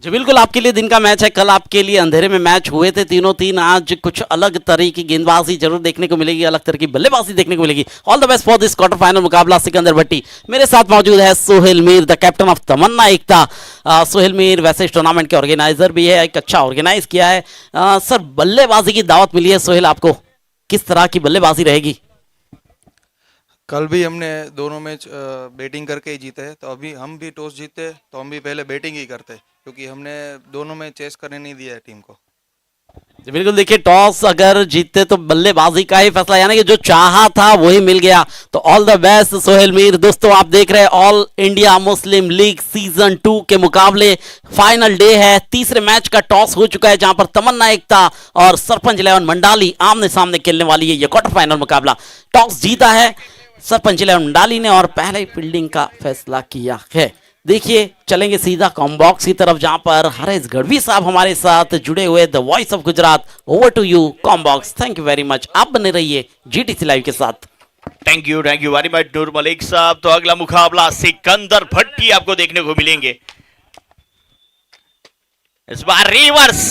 Speaker 1: जी बिल्कुल, आपके लिए दिन का मैच है, कल आपके लिए अंधेरे में मैच हुए थे तीनों तीन, आज कुछ अलग तरह की गेंदबाजी जरूर देखने को मिलेगी, अलग तरह की बल्लेबाजी देखने को मिलेगी। All the best for this quarter final मुकाबला सिकंदर भट्टी। मेरे साथ मौजूद है Sohail Mir, the captain of Tamanna Ekta. Sohail Mir वैसे इस टूर्नामेंट के ऑर्गेनाइजर भी है, एक अच्छा ऑर्गेनाइज किया है। सर, बल्लेबाजी की दावत मिली है सोहेल आपको, किस तरह की बल्लेबाजी रहेगी?
Speaker 4: कल भी हमने दोनों मैच बैटिंग करके ही जीते हैं, तो अभी हम भी टॉस जीते तो हम भी पहले बैटिंग ही करते, क्योंकि हमने दोनों में चेस करने नहीं दिया है टीम को।
Speaker 1: जी बिल्कुल, देखिए टॉस अगर जीतते तो बल्लेबाजी का ही फैसला, यानी कि जो चाहा था वही मिल गया। तो all the best Sohail Mir. दोस्तों आप देख रहे हैं ऑल इंडिया मुस्लिम लीग सीजन 2 के मुकाबले, फाइनल डे है, तीसरे मैच का टॉस हो चुका है, जहां पर तमन्ना एकता और सरपंच 11 मंडाली आमने सामने खेलने वाली है। ये क्वार्टर फाइनल मुकाबला टॉस जीता है सरपंच 11 मंडाली ने और पहले ही फील्डिंग का फैसला किया है। देखिए चलेंगे सीधा कॉम्बॉक्स की तरफ, जहां पर हरेश गढ़वी साहब हमारे साथ जुड़े हुए, the voice of Gujarat. Over to you combox, thank you very much, आप बने रहिए जीटीसी लाइव के साथ।
Speaker 2: Thank you very much Noor Malik साहब। तो अगला मुकाबला सिकंदर भट्टी आपको देखने को मिलेंगे। इस बार रिवर्स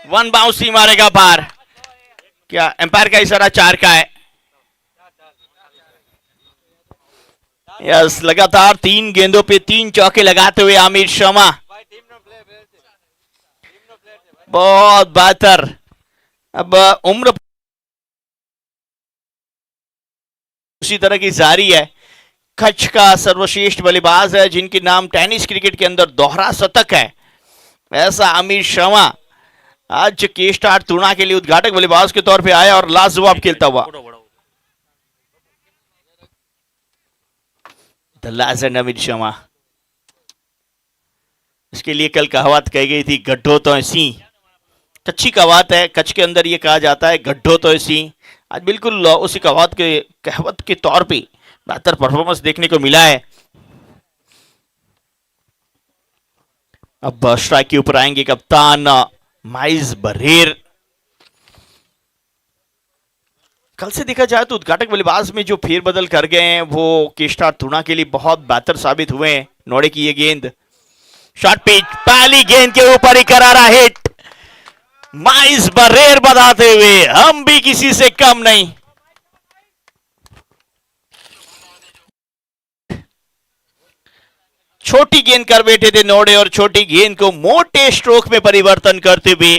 Speaker 2: वन बाउंसी मारेगा पार, क्या एम्पायर का इशारा 4 का है? यस, लगातार 3 गेंदों पे 3 चौके लगाते हुए आमिर शर्मा बहुत बेहतर। अब उम्र उसी तरह की जारी है। कच्छ का सर्वश्रेष्ठ बल्लेबाज है, जिनके नाम टेनिस क्रिकेट के अंदर दोहरा शतक है, ऐसा आमिर शर्मा आज के स्टार तुना के लिए उद्घाटक बल्लेबाज के तौर पे आया और लाजवाब खेलता हुआ। The legend Amit Sharma. इसके लिए कल कहावत कही गई थी, गड्ढो तो सी। कच्ची कहावत है, कच्छ के अंदर ये कहा जाता है गड्ढो तो सी। आज बिल्कुल उसी कहावत के तौर पे बेहतर परफॉर्मेंस देखने को मिला है। अब स्ट्राइक के ऊपर आएंगे कप्तान माइज बरेर। कल से देखा जाए तो उद्घाटक बल्लेबाज में जो फेरबदल कर गए हैं वो केस्टार तुना के लिए बहुत बेहतर साबित हुए हैं। नोड़े की ये गेंद, शॉर्ट पिच, पहली गेंद के ऊपर ही करारा हिट। माइज बरेर बताते हुए हम भी किसी से कम नहीं। छोटी गेंद कर बैठे थे नोड़े और छोटी गेंद को मोटे स्ट्रोक में परिवर्तन करते हुए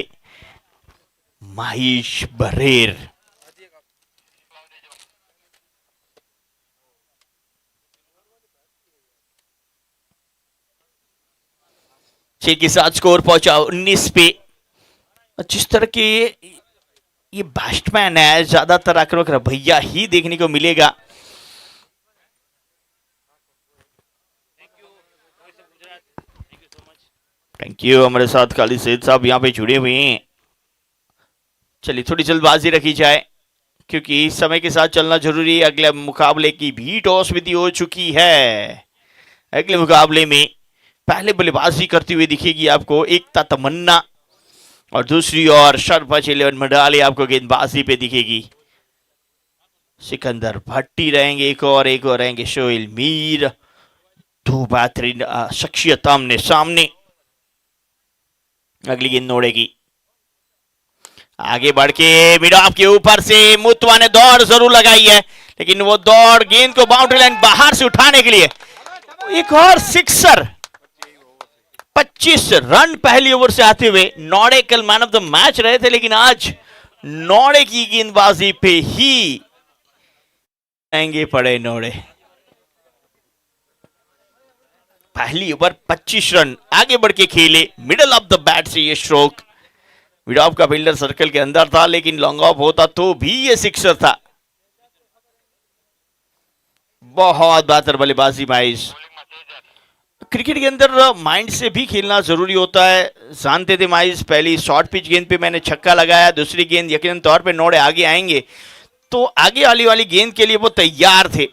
Speaker 2: माइज बरेर। छह के साथ स्कोर पहुंचा 19 पे। जिस तरह के ये बैट्समैन है, ज्यादातर आक्रामक रवैया ही देखने को मिलेगा। Thank you. हमारे साथ खालिद सैयद साहब यहाँ पे जुड़े हुए हैं। चलिए थोड़ी जल्दबाजी रखी जाए, क्योंकि समय के साथ चलना जरूरी है। अगले मुकाबले की भी टॉस विधि हो चुकी है। अगले मुकाबले में पहले बल्लेबाजी करती हुई दिखेगी आपको एकता तमन्ना, और दूसरी ओर सरपंच 11 मंडाली आपको गेंदबाजी पे दिखेगी। सिकंदर भट्टी रहेंगे, एक और रहेंगे सोहेल मीर। दो बेहतरीन शख्सियत आमने सामने। अगली गेंद नोड़ेगी, आगे बढ़ के मिड ऑफ के ऊपर से मुतवा ने दौड़ जरूर लगाई है, लेकिन वो दौड़ गेंद को बाउंड्री लाइन बाहर से उठाने के लिए एक और सिक्सर। 25 रन पहली ओवर से आते हुए नोड़े कल मैन ऑफ द मैच रहे थे, लेकिन आज नोड़े की गेंदबाजी पे ही महंगे पड़े नोड़े। पहली ओवर 25 रन आगे बढ़ के खेले, मिडल ऑफ द बैट से ये स्ट्रोक। मिड ऑफ का फील्डर सर्कल के अंदर था, लेकिन लॉन्ग ऑफ होता तो भी ये सिक्सर था। बहुत बेहतर बल्लेबाजी माइज। क्रिकेट के अंदर माइंड से भी खेलना जरूरी होता है। जानते थे माइस, पहली शॉर्ट पिच गेंद पे मैंने छक्का लगाया, दूसरी गेंद यकीनन तौर पे नोड़े आगे आएंगे, तो आगे वाली गेंद के लिए वो तैयार थे।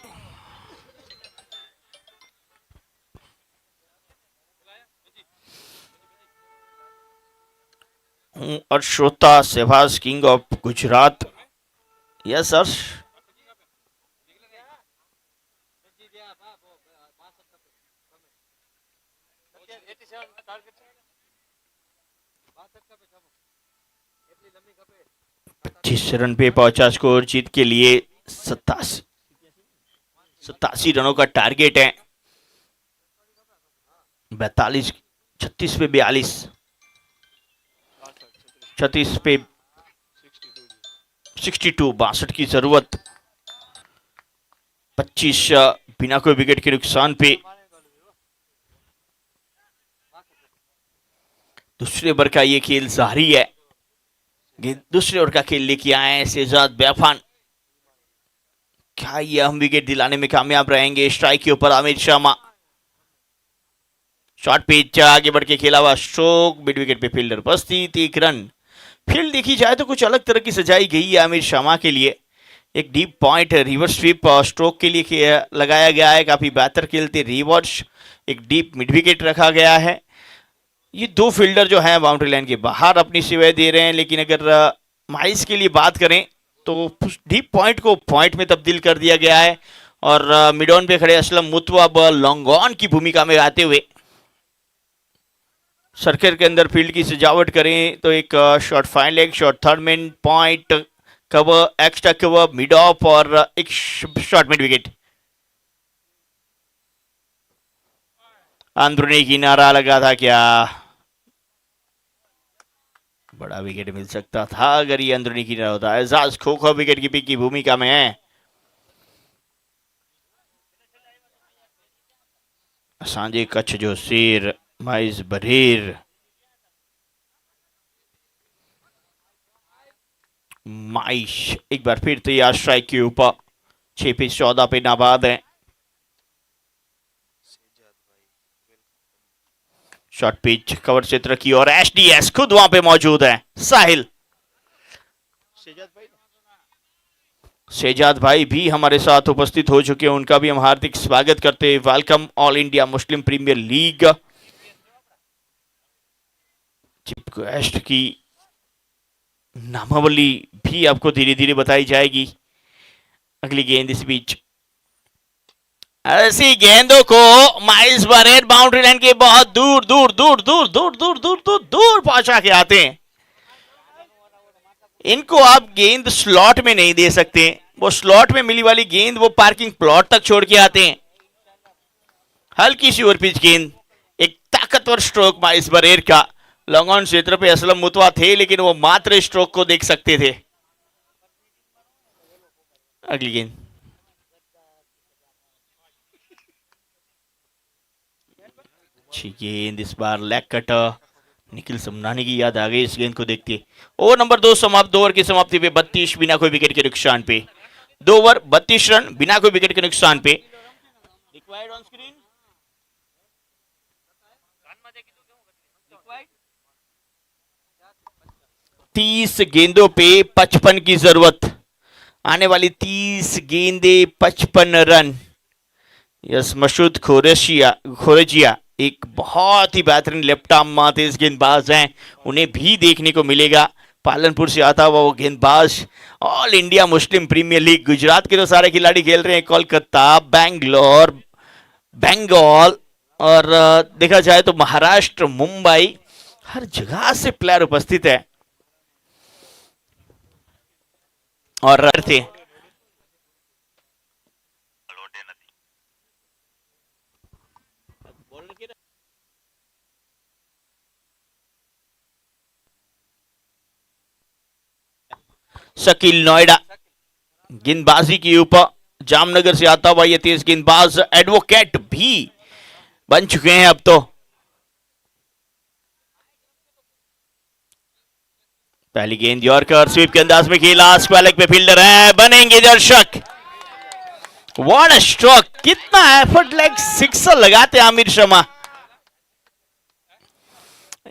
Speaker 2: और श्रोता सहवाज king of Gujarat, yes sir. पच्चीस रन पे पहुंचा स्कोर जीत के लिए। 87 रनों का टारगेट है। 42, 36 पे 42, 36 पे 62, 62 की जरूरत। 25 बिना कोई विकेट के नुकसान पे। दूसरे ओवर का ये खेल जारी है। दूसरे ओवर का खेल लेके आए हैं शहजाद बैफान। क्या ये हम विकेट दिलाने में कामयाब रहेंगे? स्ट्राइक के ऊपर आमिर शर्मा। शॉर्ट पिच आगे बढ़ के खेला हुआ स्ट्रोक, मिड विकेट पे फील्डर उपस्थित, 1 रन। फील्ड देखी जाए तो कुछ अलग तरह की सजाई गई है आमिर शर्मा के लिए। एक deep point reverse sweep stroke के लिए लगाया गया है, काफी बेहतर खेलते रिवर्स। एक डीप मिड विकेट रखा गया है। ये दो फील्डर जो हैं बाउंड्री लाइन के बाहर अपनी सेवाएं दे रहे हैं, लेकिन अगर माइस के लिए बात करें तो डीप पॉइंट को पॉइंट में तब्दील कर दिया गया है। और मिड ऑन पे खड़े असलम मुतवा अब लॉन्ग ऑन की भूमिका में आते हुए सर्कल के अंदर फील्ड की सजावट करें तो एक short fine leg, short third man, point cover, extra cover, mid of और एक शॉर्ट मिड विकेट। अंदरूनी किनारा लगा था, क्या बड़ा विकेट मिल सकता था अगर ये अंदरूनी किनारा होता। एजाज खोखो विकेट कीपिंग की भूमिका में है। सांझे कच्छ जो शेर माइस बरेर। माइश एक बार फिर तैयार स्ट्राइक के ऊपर। 6 पे 14 पे नाबाद है। शॉर्ट पिच कवर क्षेत्र की और एसडीएस खुद वहां पे मौजूद है। साहिल शहजाद भाई भी हमारे साथ उपस्थित हो चुके हैं, उनका भी हम हार्दिक स्वागत करते हैं। Welcome all India Muslim Premier League. Chief guest की नामावली भी आपको धीरे धीरे बताई जाएगी। अगली गेंद इस बीच ऐसी गेंदों को माइल्स बरेर बाउंड्री लाइन के बहुत दूर दूर दूर दूर दूर दूर दूर दूर दूर पहुंचा के आते हैं। इनको आप गेंद स्लॉट में नहीं दे सकते। वो स्लॉट में मिली वाली गेंद वो पार्किंग प्लॉट तक छोड़ के आते हैं। हल्की सी ओवर पिच गेंद, एक ताकतवर स्ट्रोक माइल्स बरेर का। लॉन्ग ऑन क्षेत्र पे असलम मुतवा थे, लेकिन वो मात्र स्ट्रोक को देख सकते थे। अगली गेंद अच्छी गेंद, इस बार लेग कटर। निखिल समनानी की याद आ गई इस गेंद को देखते। ओवर नंबर 2 समाप्त। 2 ओवर की समाप्ति पे 32 बिना कोई विकेट के नुकसान पे। 2 ओवर 32 रन बिना कोई विकेट के नुकसान पे। 30 गेंदों पे 55 की जरूरत। आने वाली 30 गेंदे 55 रन। यस, मसूद खोरेजिया एक बहुत ही बेहतरीन लेफ्ट आर्म तेज गेंदबाज हैं, उन्हें भी देखने को मिलेगा। पालनपुर से आता हुआ वो गेंदबाज। All India Muslim Premier League Gujarat के तो सारे खिलाड़ी खेल रहे हैं। कोलकाता, बेंगलोर, बंगाल और देखा जाए तो महाराष्ट्र, मुंबई, हर जगह से प्लेयर उपस्थित है। और थे शकील नोएडा गेंदबाजी के ऊपर। जामनगर से आता हुआ ये तेज गेंदबाज एडवोकेट भी बन चुके हैं अब तो। पहली गेंद यॉर्कर स्वीप के अंदाज में खेला। स्क्वायर लेग पे फील्डर है, बनेंगे दर्शक। व्हाट अ स्ट्रोक, कितना एफर्ट लेग सिक्सर लगाते आमिर शर्मा।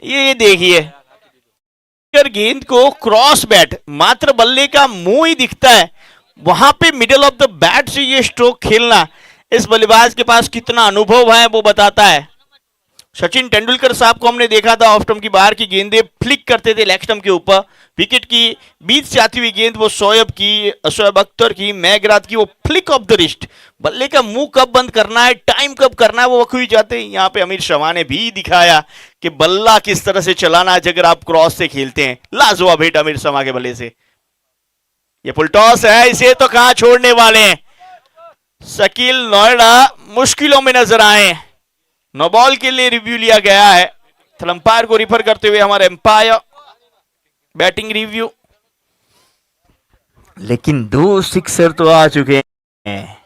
Speaker 2: ये देखिए, अगर गेंद को क्रॉस बैट मात्र बल्ले का मुंह ही दिखता है, वहां पे मिडिल ऑफ द बैट से ये स्ट्रोक खेलना इस बल्लेबाज के पास कितना अनुभव है वो बताता है। सचिन तेंदुलकर साहब को हमने देखा था ऑफ स्टंप की बाहर की गेंदें फ्लिक करते थे लेग स्टंप के ऊपर, विकेट की बीच से आती हुई गेंद वो शोएब अख्तर की, मैगरात की, वो फ्लिक ऑफ द रिस्ट, बल्ले का मुंह कब बंद करना है, टाइम कब करना है, वो वक्त जाते हैं। यहाँ पे अमीर शमा ने भी दिखाया कि बल्ला किस तरह से चलाना है अगर आप क्रॉस से खेलते हैं। लाजवाब हिट अमीर शमा के बल्ले से। ये फुल टॉस है, इसे तो कहां छोड़ने वाले हैं। शकील नोएडा मुश्किलों में नजर आए। नो बॉल के लिए रिव्यू लिया गया है, अंपायर को रिफर करते हुए हमारे अंपायर बैटिंग रिव्यू। लेकिन 2 सिक्सर तो आ चुके हैं।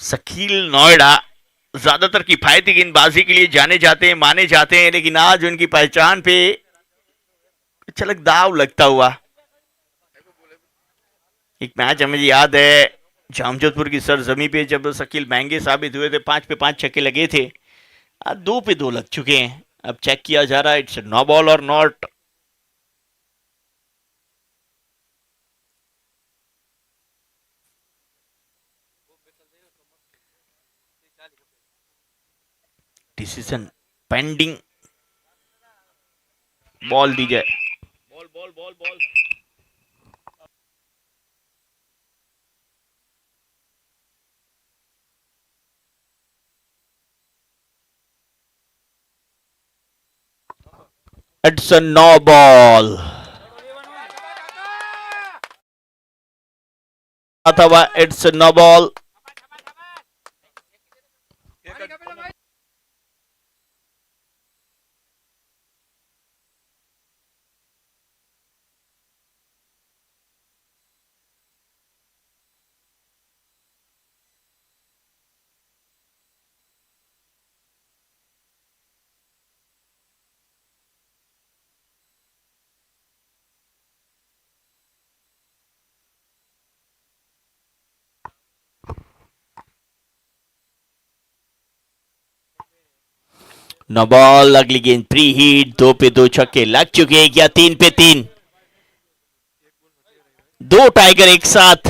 Speaker 2: शकील नोएडा ज्यादातर किफायती गेंदबाजी के लिए जाने जाते हैं, माने जाते हैं, लेकिन आज उनकी पहचान पे चलक दाव लगता हुआ। एक मैच हमें याद है जामजोधपुर की सरजमी पे जब शकील महंगे साबित हुए थे, 5 पे 5 छक्के लगे थे। आज 2 पे 2 लग चुके हैं। अब चेक किया जा रहा है it's no ball or not. Decision pending. Ball दी जाए। Ball ball ball ball. It's a no ball. अथवा it's a no ball. No ball. अगली गेंद प्री हिट। 2 पे 2 छक्के लग चुके हैं, या 3 पे 3। 2 टाइगर एक साथ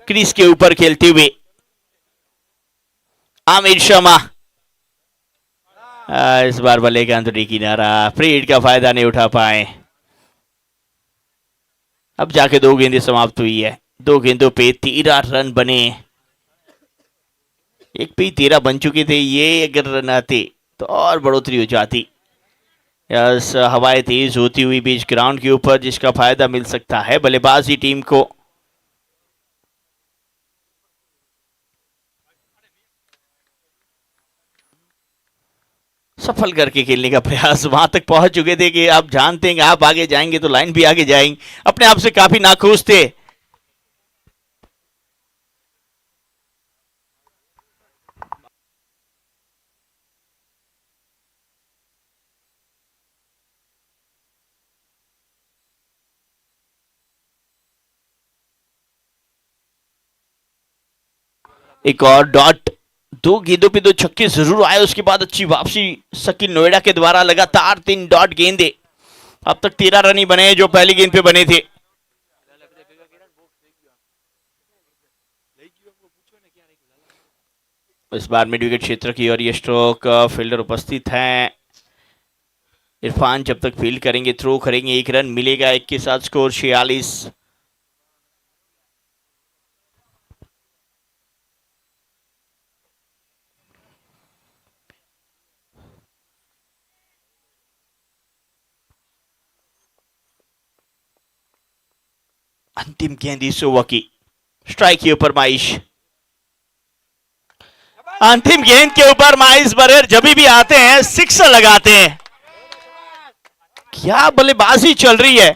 Speaker 2: क्रीज के ऊपर खेलते हुए। आमिर शर्मा इस बार बल्ले का अंतरी किनारा, फ्री हिट का फायदा नहीं उठा पाए। अब जाके 2 गेंदें समाप्त हुई है। 2 गेंदों पे 13 रन बने। एक पे 13 बन चुके थे, ये अगर रन आते तो और बढ़ोतरी हो जाती। यस, हवाएं तेज होती हुई बीच ग्राउंड के ऊपर, जिसका फायदा मिल सकता है बल्लेबाजी टीम को। सफल करके खेलने का प्रयास, वहां तक पहुंच चुके थे कि आप जानते हैं कि आप आगे जाएंगे तो लाइन भी आगे जाएंगे। अपने आप से काफी नाखुश थे। एक और डॉट। 2 गेंदों पे 2 छक्के जरूर आए, उसके बाद अच्छी वापसी शकील नोएडा के द्वारा। लगातार 3 डॉट गेंदे। अब तक 13 रन ही बने जो पहली गेंद पे बने थे। इस बार मिड विकेट क्षेत्र की और ये स्ट्रोक फील्डर उपस्थित हैं। इरफान जब तक फील्ड करेंगे, थ्रो करेंगे, 1 रन मिलेगा। 1 के साथ स्कोर 46। अंतिम गेंद इस ओवर की, स्ट्राइक के ऊपर माइश। अंतिम गेंद के ऊपर माइस बरेर जब भी आते हैं सिक्सर लगाते हैं। क्या बल्लेबाजी चल रही है।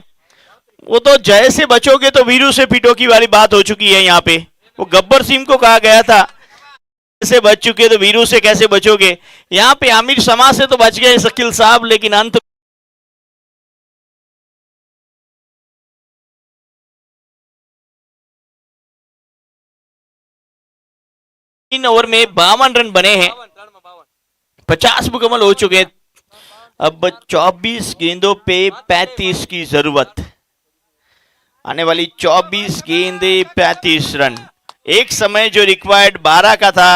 Speaker 2: वो तो जय से बचोगे तो वीरू से पिटोगी वाली बात हो चुकी है यहाँ पे। वो गब्बर सिंह को कहा गया था से बच चुके तो वीरू से कैसे बचोगे। यहाँ पे आमिर शमा से तो बच गए शकील साहब, लेकिन अंत 3 ओवर में 52 रन बने हैं। 50 मुकम्मल हो चुके हैं। अब 24 गेंदों पे 35 की जरूरत। आने वाली 24 गेंदे 35 रन। एक समय जो रिक्वायर्ड 12 का था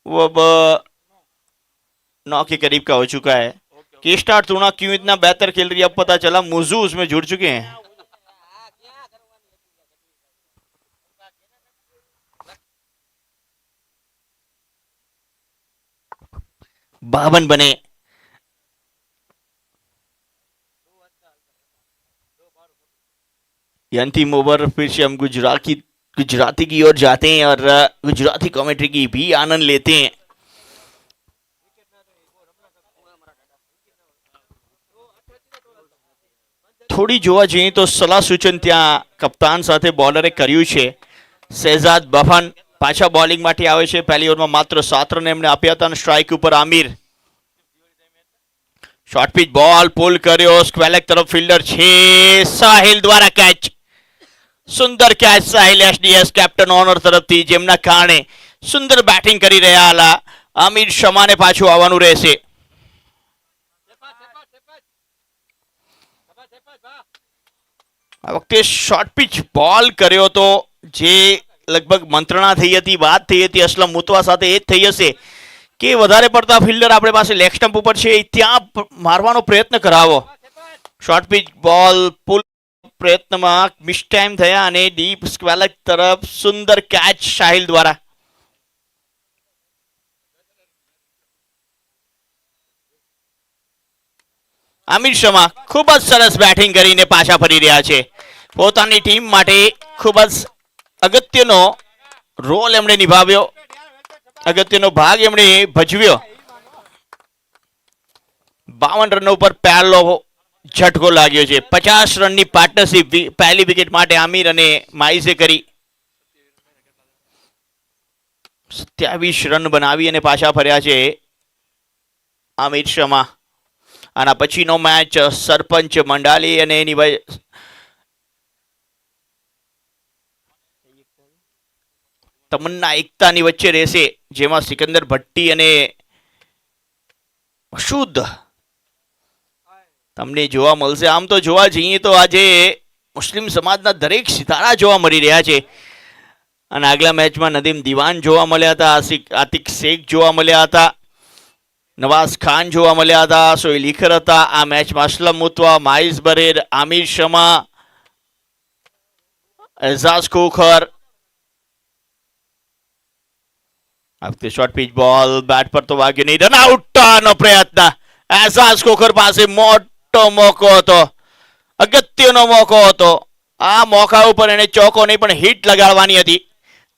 Speaker 2: वो अब 9 के करीब का हो चुका है। के स्टार तुना क्यों इतना बेहतर खेल रही है अब पता चला, मुजू उसमें जुड़ चुके हैं। 52 बने। ये अंतिम ओवर फिर से हम गुजराती की ओर जाते हैं और गुजराती कमेंट्री की भी आनंद लेते हैं। થોડી જોવા જઈએ તો સલાહ સૂચન ત્યાં કપ્તાન સાથે બોલરે કર્યું છે। શહેજાદ બફાન પાછા બોલિંગ માટે આવે છે। પહેલી ઓવરમાં માત્ર 7 રન એમણે આપ્યા હતા અને સ્ટ્રાઇક ઉપર આમિર। શોર્ટ પિચ બોલ પુલ કર્યો, સ્ક્વેલેક તરફ ફિલ્ડર છે સાહિલ દ્વારા કેચ। સુંદર catch Sahil SDS captain owner તરફથી, જેમના કારણે સુંદર બેટિંગ કરી રહ્યા આમિર શમાને પાછું આવવાનું રહેશે। આ વખતે શોર્ટ પિચ બોલ કર્યો તો જે લગભગ મંત્રણા થઈ હતી, વાત થઈ હતી અસલમ મુતવા સાથે એ જ થઈ હશે કે વધારે પડતા ફિલ્ડર આપણે પાસે લેગ સ્ટમ્પ ઉપર છે ત્યાં મારવાનો પ્રયત્ન કરાવો। શોર્ટ પિચ બોલ પુલ પ્રયત્નમાં મિસ ટાઈમ થયા અને ડીપ સ્ક્વેલક તરફ સુંદર કેચ સાહિલ દ્વારા। આમિર શમા ખૂબ જ સરસ બેટિંગ કરીને પાછા ફરી રહ્યા છે। પોતાની ટીમ માટે ખૂબ જ અગત્યનો રોલ એમણે નિભાવ્યો, અગત્યનો ભાગ એમણે ભજવ્યો। 52 રનો ઉપર પહેલો ઝટકો લાગ્યો છે। 50 રનની પાર્ટનરશિપ પહેલી વિકેટ માટે આમિર અને માઇઝે કરી। 27 રન બનાવી અને પાછા ફર્યા છે આમિર શમા। આના પછીનો મેચ સરપંચ મંડાલી અને એની તમન્ના એકતાની વચ્ચે રહેશે, જેમાં સિકંદર ભટ્ટી અને મસૂદ તમને જોવા મળશે। આમ તો જોવા જઈએ તો આજે મુસ્લિમ સમાજના દરેક સિતારા જોવા મળી રહ્યા છે અને આગલા મેચમાં નદીમ દિવાન જોવા મળ્યા હતા, આતિક શેખ જોવા મળ્યા હતા, નવાઝ ખાન જોવા મળ્યા હતા, સોહિલ ઇખર હતા। આ મેચમાં અસલમ મુતવા, માઇઝ બરેર, આમિર શમા, એઝાઝ ખોખર। આ વખતે શોર્ટ પિચ બોલ બેટ પર તો વાગ્યો નહીં, રન આઉટનો પ્રયત્ન। એઝાઝ ખોખર પાસે મોટો મોકો હતો, અગત્યનો મોકો હતો। આ મોકા ઉપર એને ચોકો નહીં પણ હિટ લગાડવાની હતી।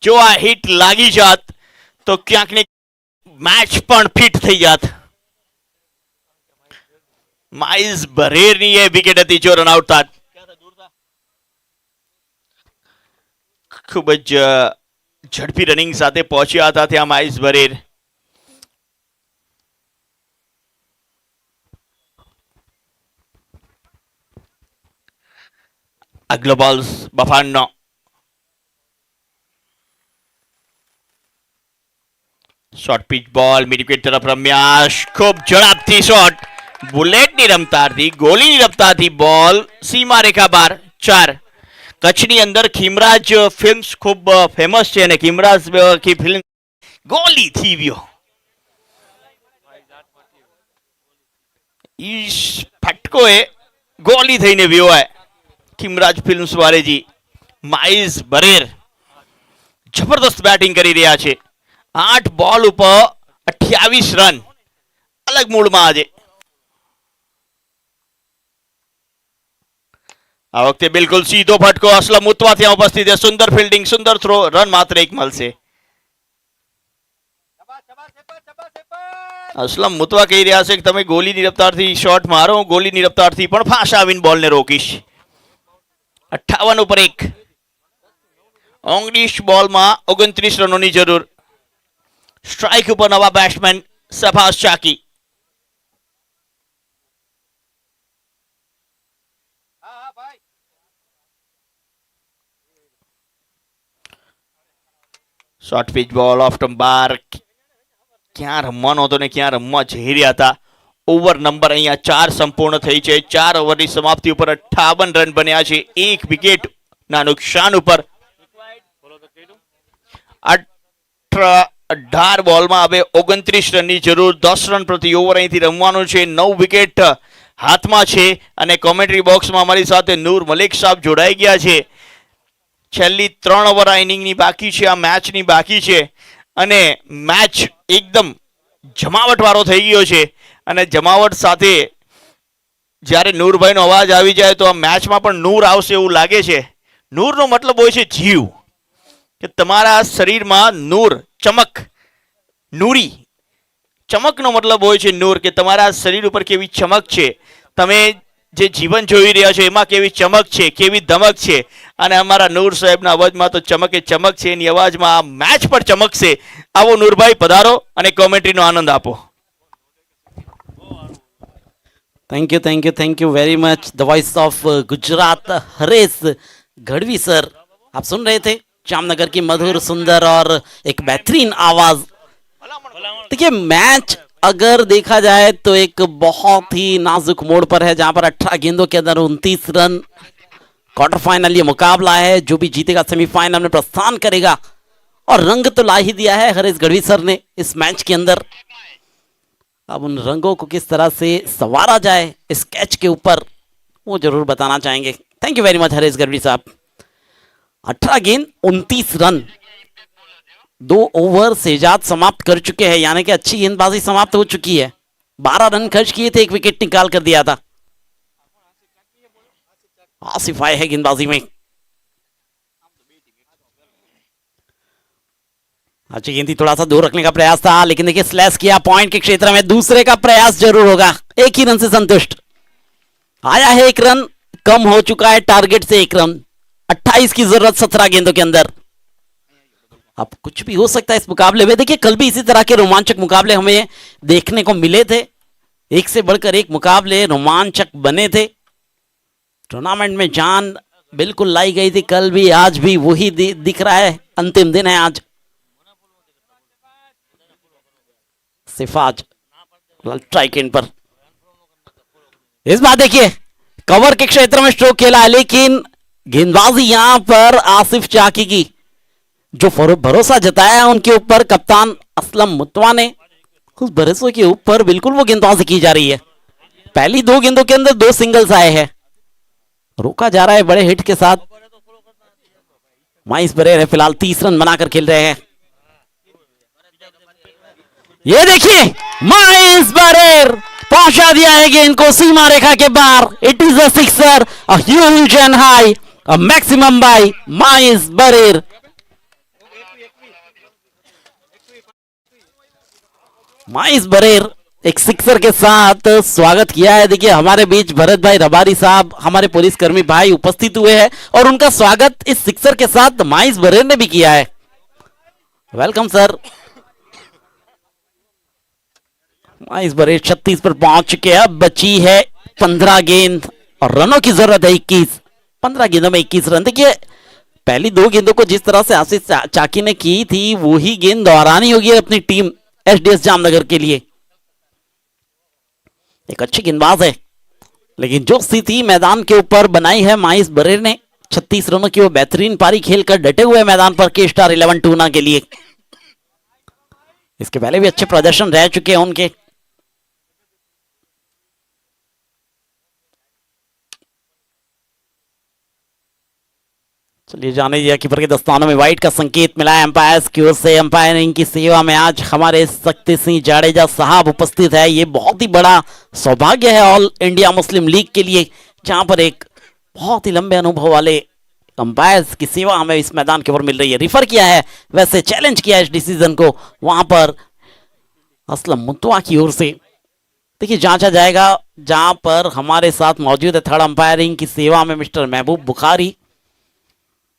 Speaker 2: જો આ હિટ લાગી જાત તો ક્યાંક ને मैच पण फिट थी जात। माइज बरेरनी ये विकेट थी जो रन आउट था। खूब ज झड़पी रनिंग साथे पहुंच्या था त्या माइज बरेर। अगलो बॉल बफानो short pitch ball mid wicket तरफ रम्या, खूब झड़पथी शॉट, बुलेट ની રમતાથી ગોલીની રમતાથી બોલ સીમા રેખા બાર 4। કચ્છની અંદર ખીમરાજ ફિલ્મ્સ ખૂબ ફેમસ છે અને ખીમરાજ की ફિલ્મ ગોલી થી વ્યો ઈશ ફટકોએ ગોલી થઈને વ્યો है ખીમરાજ ફિલ્મ્સ વાળે जी। માઇઝ બરેર જબરદસ્ત બેટિંગ કરી રહ્યા છે। 8 बॉल ઉપર 28 રન, અલગ મૂડમાં આજે। આ વખતે બિલકુલ સીધો ફટકો અસલમ મુતવા ત્યાં ઉપસ્થિત છે। સુંદર ફિલ્ડિંગ, સુંદર થ્રો, રન માત્ર એક મળશે। અસલમ મુતવા કહી રહ્યા છે કે તમે ગોલીની રફતારથી શોટ મારો, હું ગોલીની રફતારથી પણ ફાંસ આવીને બોલને રોકીશ। 58 ઉપર 1, 19 બોલમાં 29 રનોની જરૂર। स्ट्राइक ऊपर नवा batsman Safaz Chaki. Short pitch ball off stump बार ક્યાં રમવાનો હતો ને ક્યાં રમવા જઈ રહ્યા હતા. ઓવર નંબર અહીંયા 4 સંપૂર્ણ થઈ છે. 4 ઓવરની સમાપ્તિ ઉપર 58 રન બન્યા છે, 1 વિકેટ ના નુકસાન ઉપર. 18 બોલમાં હવે 29 રનની જરૂર. 10 રન પ્રતિ ઓવર અહીંથી રમવાનું છે. 9 વિકેટ હાથમાં છે અને કોમેન્ટ્રી બોક્સમાં અમારી સાથે નૂર મલિક સાહેબ જોડાઈ ગયા છે. છેલ્લી 3 ઓવર આ ઇનિંગની બાકી છે, આ મેચની બાકી છે અને મેચ એકદમ જમાવટ વાળો થઈ ગયો છે. અને જમાવટ સાથે જ્યારે નૂરભાઈનો અવાજ આવી જાય તો આ મેચમાં પણ નૂર આવશે એવું લાગે છે. નૂરનો મતલબ હોય છે જીવ, કે તમારા શરીરમાં નૂર, ચમક, નૂરી. ચમકનો મતલબ હોય છે નૂર, કે તમારા શરીર ઉપર કેવી ચમક છે, તમે જે જીવન જોઈ રહ્યા છો એમાં કેવી ચમક છે, કેવી ધમક છે. અને અમારા નૂર સાહેબના અવાજમાં તો ચમકે ચમક છે, એની અવાજમાં આ મેચ પર ચમકશે. આવો નૂરભાઈ, પધારો અને કોમેન્ટ્રીનો આનંદ આપો.
Speaker 1: Thank you very much. The voice of Gujarat, Haresh Gadhvi sir. आप सुन रहे थे जामनगर की मधुर, सुंदर और एक बेहतरीन आवाज. देखिए, मैच अगर देखा जाए तो एक बहुत ही नाजुक मोड़ पर है, जहां पर 18 गेंदों के अंदर 29 रन. क्वार्टर फाइनल ये मुकाबला है. जो भी जीतेगा सेमीफाइनल में प्रस्थान करेगा. और रंग तो ला ही दिया है हरीश गढ़वी सर ने इस मैच के अंदर. अब उन रंगों को किस तरह से संवारा जाए इस कैच के ऊपर, वो जरूर बताना चाहेंगे. Thank you very much Harish Gadhvi साहब. 18 गेंद 29 रन, 2 ओवर सेजाद समाप्त कर चुके हैं, यानी कि अच्छी गेंदबाजी समाप्त हो चुकी है. 12 रन खर्च किए थे, 1 विकेट निकाल कर दिया था. आसिफ आए है गेंदबाजी में. अच्छी गेंद थी, थोड़ा सा दूर रखने का प्रयास था, लेकिन देखिए स्लैश किया पॉइंट के क्षेत्र में. दूसरे का प्रयास जरूर होगा. एक ही रन से संतुष्ट. आया है 1 रन, कम हो चुका है टारगेट से 1 रन. 28 की जरूरत 17 गेंदों के अंदर. अब कुछ भी हो सकता है इस मुकाबले में. देखिए, कल भी इसी तरह के रोमांचक मुकाबले हमें देखने को मिले थे. एक से बढ़कर एक मुकाबले रोमांचक बने थे. टूर्नामेंट में जान बिल्कुल लाई गई थी. कल भी, आज भी वही दिख रहा है. अंतिम दिन है आज. सिफाज स्ट्राइक एंड पर. इस बार देखिए, कवर के क्षेत्र में स्ट्रोक खेला है, लेकिन गेंदबाजी यहां पर आसिफ चाकी की, जो भरोसा जताया उनके ऊपर कप्तान असलम मुतवा ने, उस भरोसे के ऊपर बिल्कुल वो गेंदबाजी की जा रही है. पहली 2 गेंदों के अंदर 2 सिंगल्स आए हैं. रोका जा रहा है बड़े हिट के साथ. माइस बरेर है फिलहाल 30 रन बनाकर खेल रहे हैं. ये देखिए, माइस बरेर पहुंचा दिया है गेंद को सीमा रेखा के बाहर. It is a sixer, a huge and high, a maximum by Mais Barer. Mais Barer एक सिक्सर के साथ स्वागत किया है. देखिए, हमारे बीच भरत भाई रबारी साहब, हमारे पुलिसकर्मी भाई उपस्थित हुए हैं और उनका स्वागत इस सिक्सर के साथ माइस बरेर ने भी किया है. Welcome sir. माइस बरेर 36 पर पहुंच चुके हैं. अब बची है 15 गेंद और रनों की जरूरत है 21. 15 गेंदों में 21 रन. देखिए, पहली 2 गेंदों को जिस तरह से आशीष चाकी ने की थी, वही गेंद दोहरानी होगी अपनी टीम एसडीएस जामनगर के लिए. एक अच्छी गेंदबाज है, लेकिन जो स्थिति मैदान के ऊपर बनाई है माइस बरेर ने, 36 रनों की वो बेहतरीन पारी खेलकर डटे हुए मैदान पर के स्टार 11 टूना के लिए. इसके पहले भी अच्छे प्रदर्शन रह चुके हैं उनके. चलिए जाने दिया कीपर के दस्तानों में वाइट का संकेत मिला है एम्पायर्स की ओर से. एम्पायरिंग की सेवा में आज हमारे शक्ति सिंह जाडेजा साहब उपस्थित है. ये बहुत ही बड़ा सौभाग्य है ऑल इंडिया मुस्लिम लीग के लिए, जहां पर एक बहुत ही लंबे अनुभव वाले अंपायर्स की सेवा हमें इस मैदान के ऊपर मिल रही है. रिफर किया है, वैसे चैलेंज किया है इस डिसीजन को वहां पर असलम मुतवा की ओर से. देखिए, जांचा जाएगा. जहां पर हमारे साथ मौजूद है थर्ड अंपायरिंग की सेवा में मिस्टर महबूब बुखारी.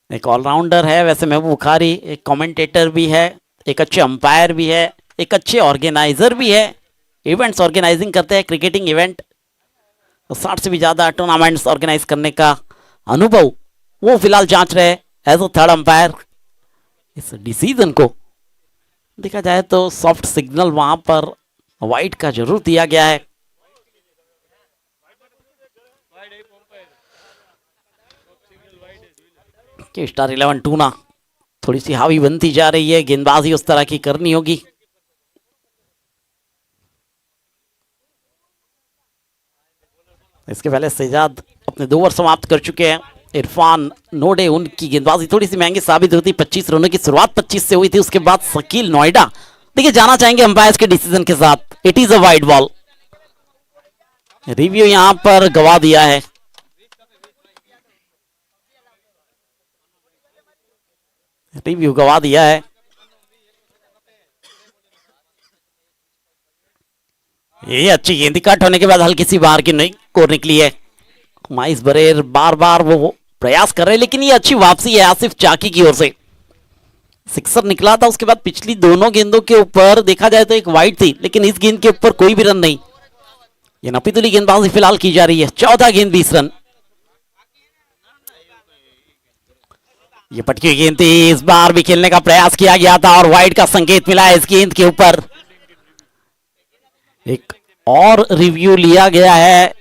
Speaker 1: एक ऑलराउंडर है वैसे महबूब बुखारी, एक कमेंटेटर भी है, एक अच्छे अंपायर भी है, एक अच्छे ऑर्गेनाइजर भी है. इवेंट्स ऑर्गेनाइजिंग करते हैं, क्रिकेटिंग इवेंट, 60 से भी ज़्यादा टूर्नामेंट्स ऑर्गेनाइज करने का अनुभव वो फिलहाल जांच रहे एज अ थर्ड अंपायर इस डिसीजन को. देखा जाए तो सॉफ्ट सिग्नल वहां पर वाइट का जरूर दिया गया है। कि स्टार 11 टूना थोड़ी सी हावी बनती जा रही है, गेंदबाजी उस तरह की करनी होगी। इसके पहले शहजाद अपने 2 ओवर समाप्त कर चुके हैं। इरफान नोडे, उनकी गेंदबाजी थोड़ी सी महंगी साबित होती। 25 रनों की शुरुआत 25 से हुई थी, उसके बाद शकील नोएडा देखिए जाना चाहेंगे अंपायर्स के डिसीजन के साथ। It is a wide ball. Review यहां पर गवा दिया है। रिव्यू गवा दिया है। ये अच्छी गेंद, कट होने के बाद हल्की सी बाहर की नहीं कोर निकली है। माइस बरेर बार बार वो प्रयास कर रहे हैं, लेकिन ये अच्छी वापसी है आसिफ चाकी की ओर से। सिक्सर निकला था, उसके बाद पिछली दोनों गेंदों के ऊपर देखा जाए तो एक वाइड थी, लेकिन इस गेंद के ऊपर कोई भी रन नहीं। ये नपीतुली गेंदबाजी फिलहाल की जा रही है। 14 गेंद 20 रन। ये पटकी गेंद थी, इस बार भी खेलने का प्रयास किया गया था और वाइड का संकेत मिला है इस गेंद के ऊपर। एक और रिव्यू लिया गया है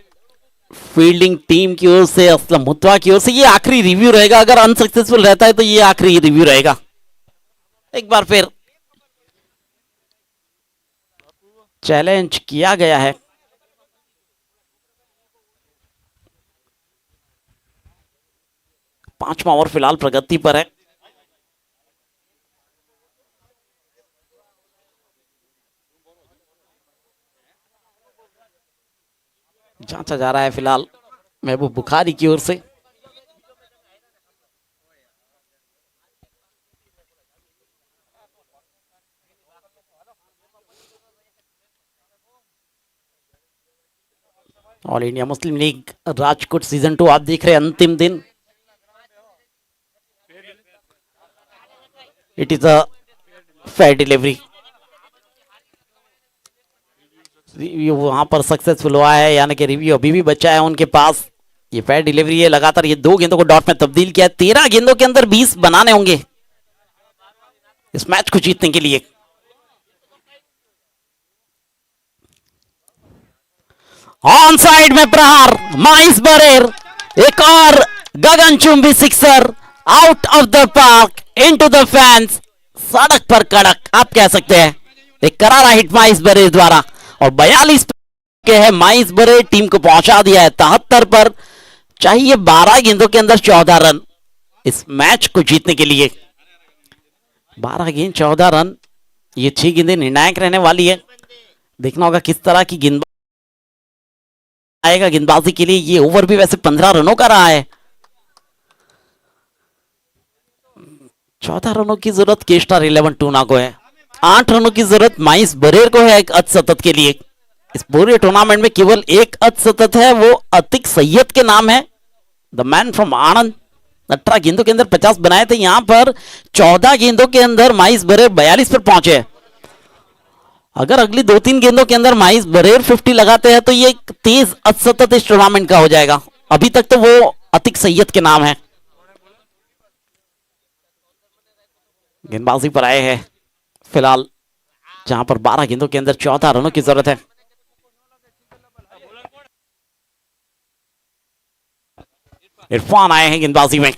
Speaker 1: फील्डिंग टीम की ओर से, असलम मुतवा की ओर से। ये आखिरी रिव्यू रहेगा, अगर अनसक्सेसफुल रहता है तो ये आखिरी रिव्यू रहेगा। एक बार फिर चैलेंज किया गया है। पांचवा ओवर फिलहाल प्रगति पर है। जांचा जा रहा है फिलहाल महबूब बुखारी की ओर से। ऑल इंडिया मुस्लिम लीग राजकोट सीजन 2 आप देख रहे हैं, अंतिम दिन। It is a fair delivery. Review वहां पर सक्सेसफुल हुआ है, यानी कि रिव्यू अभी भी बचा है उनके पास। ये फेयर डिलीवरी है। लगातार ये 2 गेंदों को डॉट में तब्दील किया है। 13 गेंदों के अंदर 20 बनाने होंगे इस मैच को जीतने के लिए। ऑन साइड में प्रहार, माइस बरेर, एक और गगनचुंबी sixer, out of the park, into the fans, सड़क पर कड़क आप कह सकते हैं। एक करारा हिट माइस बरेर द्वारा और 42 के है माइस बरेर टीम को पहुंचा दिया है 73 पर। चाहिए 12 गेंदों के अंदर 14 रन इस मैच को जीतने के लिए। 12 गेंद 14 रन, ये 6 गेंदें निर्णायक रहने वाली है। देखना होगा किस तरह की गेंद आएगा गेंदबाजी के लिए। ये ओवर भी वैसे 15 रनों का रहा है। 14 रनों की जरूरत के स्टार 11 टूना को है। 8 रनों की जरूरत माइस बरेर को है एक अर्धशतक के लिए। इस पूरे टूर्नामेंट में केवल एक अर्धशतक है, वो अतिक सैयद के नाम है, द मैन फ्रॉम आनंद। 18 गेंदों के अंदर 50 बनाए थे। यहां पर 14 गेंदों के अंदर माइस बरेर 42 पर पहुंचे। अगर अगली 2-3 गेंदों के अंदर माइस बरेर 50 लगाते हैं तो ये एक तेज अर्धशतक इस टूर्नामेंट का हो जाएगा। अभी तक तो वो अतिक सैयद के नाम है। गेंदबाजी पर आए हैं फिलहाल, जहां पर 12 गेंदों के अंदर 14 रनों की जरूरत है। इरफान आए हैं गेंदबाजी में।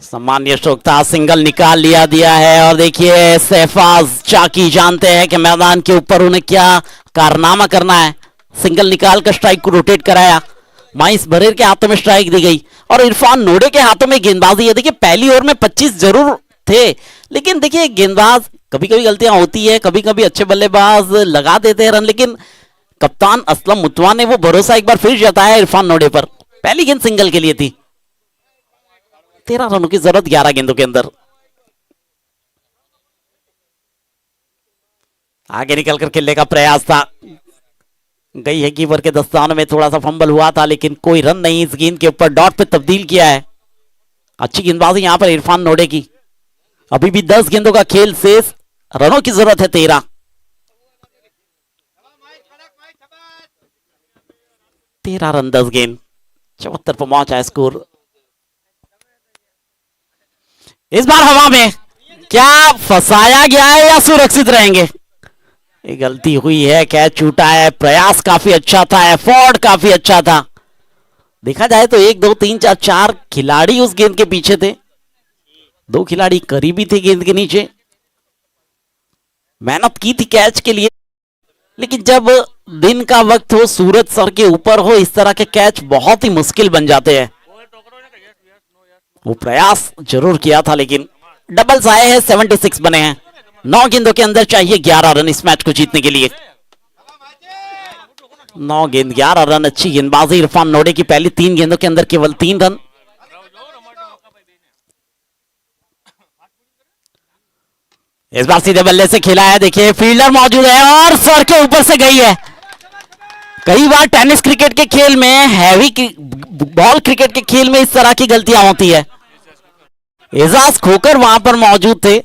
Speaker 1: सम्मान्य श्रोता, सिंगल निकाल लिया दिया है और देखिए शहफाज चाकी जानते हैं कि मैदान के ऊपर उन्हें क्या कारनामा करना है। सिंगल निकाल कर स्ट्राइक को रोटेट कराया। माइस बरेर के हाथों में स्ट्राइक दी गई और इरफान नोडे के हाथों में गेंदबाजी है। देखिए पहली ओवर में 25 जरूर थे, लेकिन देखिए गेंदबाज कभी कभी गलतियां होती है, कभी कभी अच्छे बल्लेबाज लगा देते हैं रन, लेकिन कप्तान असलम मुतवा ने वो भरोसा एक बार फिर जताया इरफान नोडे पर। पहली गेंद सिंगल के लिए थी। 13 रनों की जरूरत 11 गेंदों के अंदर। आगे निकलकर खेलने का प्रयास था, गई है कीपर के दस्तानों में, थोड़ा सा फंबल हुआ था लेकिन कोई रन नहीं। इस गेंद के ऊपर डॉट पे तब्दील किया है। अच्छी गेंदबाजी यहां पर इरफान नोडे की। अभी भी 10 गेंदों का खेल शेष, रनों की जरूरत है 13। 13 रन 10 गेंद। 74 पर पहुंचा है स्कोर। इस बार हवा में क्या फंसाया गया है या सुरक्षित रहेंगे? ये गलती हुई है, कैच छूटा है। प्रयास काफी अच्छा था, एफर्ट काफी अच्छा था। देखा जाए तो 1 2 3 4 4 खिलाड़ी उस गेंद के पीछे थे, 2 खिलाड़ी करीबी थे गेंद के नीचे, मेहनत की थी कैच के लिए। लेकिन जब दिन का वक्त हो, सूरज सर के ऊपर हो, इस तरह के कैच बहुत ही मुश्किल बन जाते हैं। वो प्रयास जरूर किया था, लेकिन डबल्स आए हैं, 76 बने हैं। 9 गेंदों के अंदर चाहिए 11 रन इस मैच को जीतने के लिए। 9 गेंद 11 रन, अच्छी गेंदबाजी इरफान नोडे की। पहली 3 गेंदों के अंदर केवल 3 रन। इस बार सीधे बल्ले से खेला है, देखिए फील्डर मौजूद है और सर के ऊपर से गई है। कई बार टेनिस क्रिकेट के खेल में, हैवी बॉल क्रिकेट के खेल में इस तरह की गलतियां होती है। एजाज खोकर वहां पर मौजूद थे,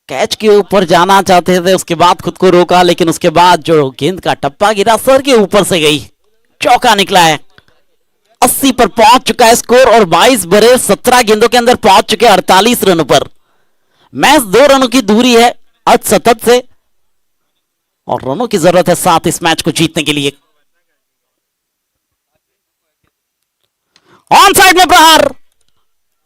Speaker 1: कैच के ऊपर जाना चाहते थे, उसके बाद खुद को रोका, लेकिन उसके बाद जो गेंद का टप्पा गिरा सर के ऊपर से गई, चौका निकला है। 80 पर पहुंच चुका है स्कोर और 22 बरे 17 गेंदों के अंदर पहुंच चुके 48 रनों पर। मैच 2 रनों की दूरी है अर्धशतक से और रनों की जरूरत है 7 इस मैच को जीतने के लिए। ऑन साइड में प्रहार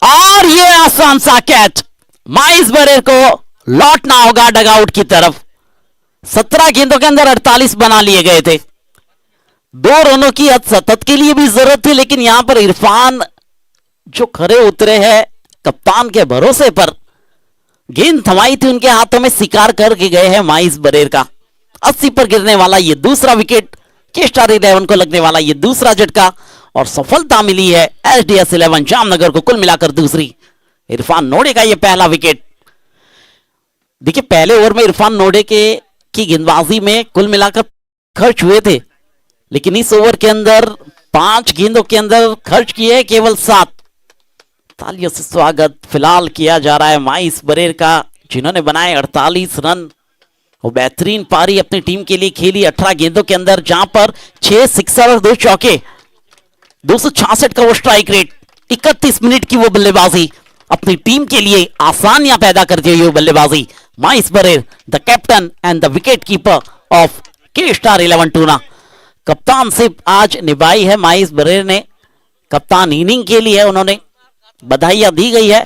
Speaker 1: और ये आसान सा कैच। माइस बरेर को लौटना होगा डगआउट की तरफ। 17 गेंदों के अंदर 48 बना लिए गए थे। 2 रनों की अर्धशतक के लिए भी जरूरत थी, लेकिन यहां पर इरफान जो खड़े उतरे हैं कप्तान के भरोसे पर, गेंद थमाई थी उनके हाथों में, शिकार करके गए हैं माइस बरेर का। 80 पर गिरने वाला ये दूसरा विकेट, के स्टार 11 को लगने वाला ये दूसरा झटका और सफलता मिली है एचडीएस 11 जामनगर को, कुल मिलाकर दूसरी। इरफान नोडे का ये पहला विकेट। देखिए पहले ओवर में इरफान नोडे के की गेंदबाजी में कुल मिलाकर खर्च हुए थे, लेकिन इस ओवर के अंदर 5 गेंदों के अंदर खर्च किए केवल 7। तालियों से स्वागत फिलहाल किया जा रहा है माइस बरेर का, जिन्होंने बनाए 48 रन। वो बेहतरीन पारी अपनी टीम के लिए खेली 18 गेंदों के अंदर, जहां पर 6 सिक्सर और 2 चौके, 266 का वो स्ट्राइक रेट, 31 मिनट की वो बल्लेबाजी, अपनी टीम के लिए आसानियां पैदा करती हुई वो बल्लेबाजी। Mais Barer the captain and the wicket keeper of के स्टार 11 टूना। कप्तान सिर्फ आज निभाई है माइस बरेर ने, कप्तान इनिंग के लिए उन्होंने बधाइयां दी गई है,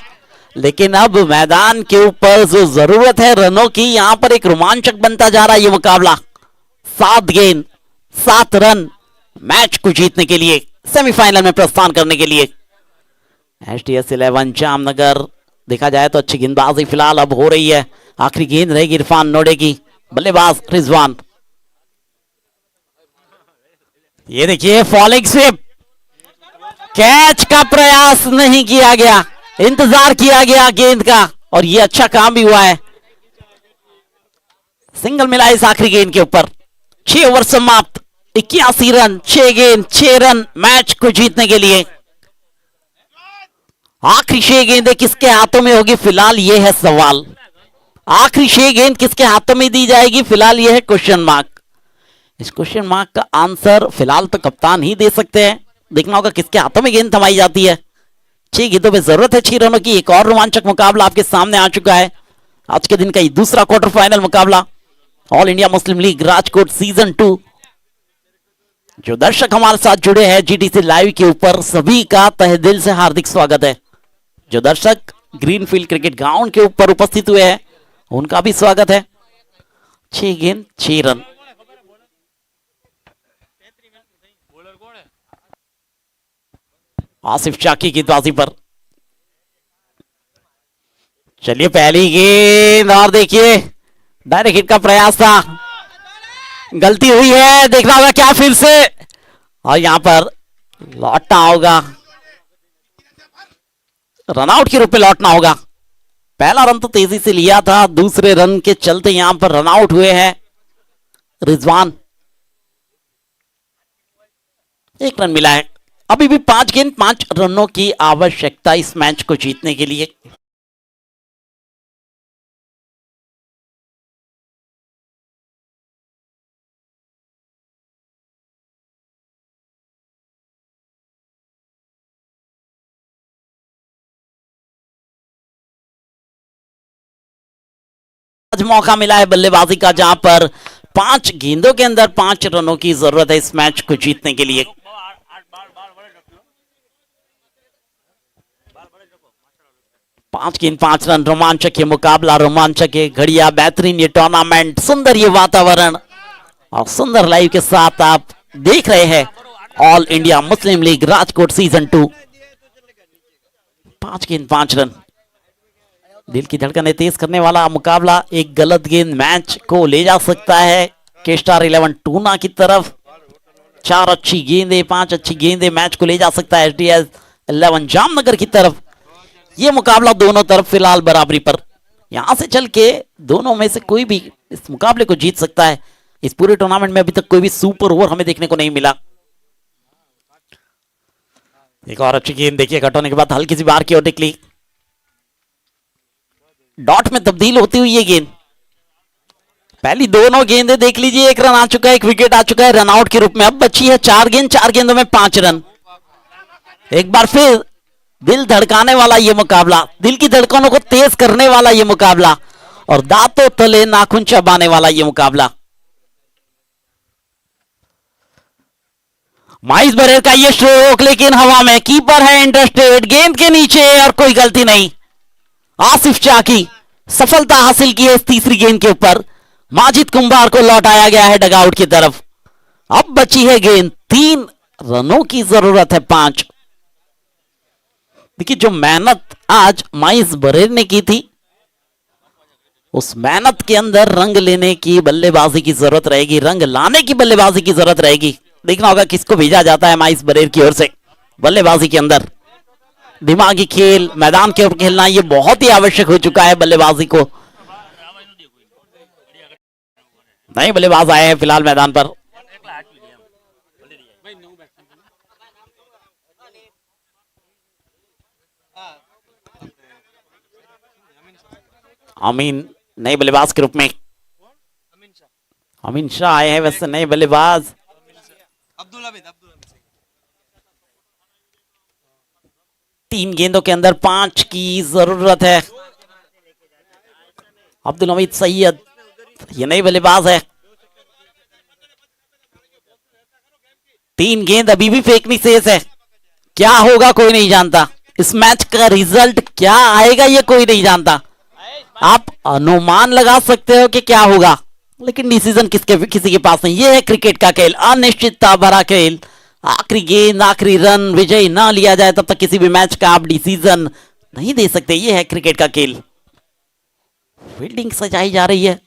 Speaker 1: लेकिन अब मैदान के ऊपर जो जरूरत है रनों की, यहां पर एक रोमांचक बनता जा रहा है ये मुकाबला। 7 गेंद 7 रन मैच को जीतने के लिए, सेमीफाइनल में प्रस्थान करने के लिए। एचडीएस 11 जामनगर, देखा जाए तो अच्छी गेंदबाजी फिलहाल अब हो रही है। आखिरी गेंद रहेगी इरफान नोडे की, बल्लेबाज रिजवान। ये देखिए फॉलिंग स्विप, कैच का प्रयास नहीं किया गया, इंतजार किया गया गेंद का और ये अच्छा काम भी हुआ है। सिंगल मिला इस आखिरी गेंद के ऊपर। 6 ओवर समाप्त, 81 रन, 6 गेंद 6 रन मैच को जीतने के लिए। आखिरी 6 गेंदें किसके हाथों में होगी, फिलहाल यह है सवाल। आखिरी 6 गेंद किसके हाथों में दी जाएगी, फिलहाल यह है क्वेश्चन मार्क। इस क्वेश्चन मार्क का आंसर फिलहाल तो कप्तान ही दे सकते हैं। देखना होगा किसके हाथों में गेंद थमाई जाती है। 6 गेंदों में जरूरत है 6 रनों की। एक और रोमांचक मुकाबला आपके सामने आ चुका है। आज के दिन का ये दूसरा क्वार्टर फाइनल मुकाबला, ऑल इंडिया मुस्लिम लीग राजकोट सीजन 2। जो दर्शक हमारे साथ जुड़े हैं जीटीसी लाइव के ऊपर, सभी का तहे दिल से हार्दिक स्वागत है। जो दर्शक ग्रीनफील्ड क्रिकेट ग्राउंड के ऊपर उपस्थित हुए हैं, उनका भी स्वागत है। 6 गेंद 6 रन। आसिफ चाकी की गेंदबाजी पर, चलिए पहली गेंद और देखिए डायरेक्ट हिट का प्रयास था, गलती हुई है, देखना होगा क्या फिर से, और यहां पर लौटना होगा, रनआउट के रूप में लौटना होगा। पहला रन तो तेजी से लिया था, दूसरे रन के चलते यहां पर रनआउट हुए हैं रिजवान। 1 रन मिला है। अभी भी 5 गेंद 5 रनों की आवश्यकता इस मैच को जीतने के लिए। आज मौका मिला है बल्लेबाजी का, जहां पर 5 गेंदों के अंदर 5 रनों की जरूरत है इस मैच को जीतने के लिए। पांच गेंद 5 रन, रोमांचक ये मुकाबला, रोमांचक ये घड़िया, बेहतरीन ये टूर्नामेंट, सुंदर ये वातावरण और सुंदर लाइव के साथ आप देख रहे हैं ऑल इंडिया मुस्लिम लीग राजकोट सीजन 2। 5 गेंद 5 रन, दिल की धड़कनें तेज करने वाला मुकाबला। एक गलत गेंद मैच को ले जा सकता है के स्टार 11 टूना की तरफ। 4 अच्छी गेंदें, 5 अच्छी गेंदें मैच को ले जा सकता है एसडीएस 11 जामनगर की तरफ। यह मुकाबला दोनों तरफ फिलहाल बराबरी पर, यहां से चल के दोनों में से कोई भी इस मुकाबले को जीत सकता है। इस पूरे टूर्नामेंट में अभी तक कोई भी सुपर ओवर हमें देखने को नहीं मिला। एक और अच्छी गेंद देखिए, कट होने के बाद हल्की सी बाहर की ओर निकली, डॉट में तब्दील होती हुई ये गेंद। पहली दोनों गेंदें देख लीजिए, 1 रन आ चुका है, 1 विकेट आ चुका है रनआउट के रूप में। अब बची है 4 गेंद, 4 गेंदों में 5 रन। एक बार फिर दिल धड़काने वाला ये मुकाबला, दिल की धड़कनों को तेज करने वाला ये मुकाबला और दांतों तले नाखून चबाने वाला ये मुकाबला। माइस बरेर का ये स्ट्रोक, लेकिन हवा में, कीपर है इंटरेस्टेड, गेंद के नीचे और कोई गलती नहीं। आसिफ चाकी सफलता हासिल की है इस तीसरी गेंद के ऊपर। माजिद कुंभार को लौटाया गया है डगआउट की तरफ। अब बची है गेंद, 3 रनों की जरूरत है, 5। देखिए जो मेहनत आज माइस बरेर ने की थी, उस मेहनत के अंदर रंग लेने की बल्लेबाजी की जरूरत रहेगी, रंग लाने की बल्लेबाजी की जरूरत रहेगी। देखना होगा किसको भेजा जाता है माइस बरेर की ओर से बल्लेबाजी के अंदर। दिमागी खेल, मैदान के ऊपर खेलना, यह बहुत ही आवश्यक हो चुका है बल्लेबाजी को। नए बल्लेबाज आए हैं फिलहाल मैदान पर। अमीन नए बल्लेबाज के रूप में, अमीन शाह आए हैं वैसे नए बल्लेबाज। 3 गेंदों के अंदर 5 की जरूरत है। अब्दुल हमीद सैयद ये नए बल्लेबाज है। 3 गेंद अभी भी फेंकनी शेष है। क्या होगा कोई नहीं जानता, इस मैच का रिजल्ट क्या आएगा ये कोई नहीं जानता। आप अनुमान लगा सकते हो कि क्या होगा, लेकिन डिसीजन किसी के पास नहीं। यह है क्रिकेट का खेल, अनिश्चितता भरा खेल। आखिरी गेंद, आखिरी रन विजय ना लिया जाए तब तक किसी भी मैच का आप डिसीजन नहीं दे सकते। यह है क्रिकेट का खेल। फील्डिंग सजाई जा रही है,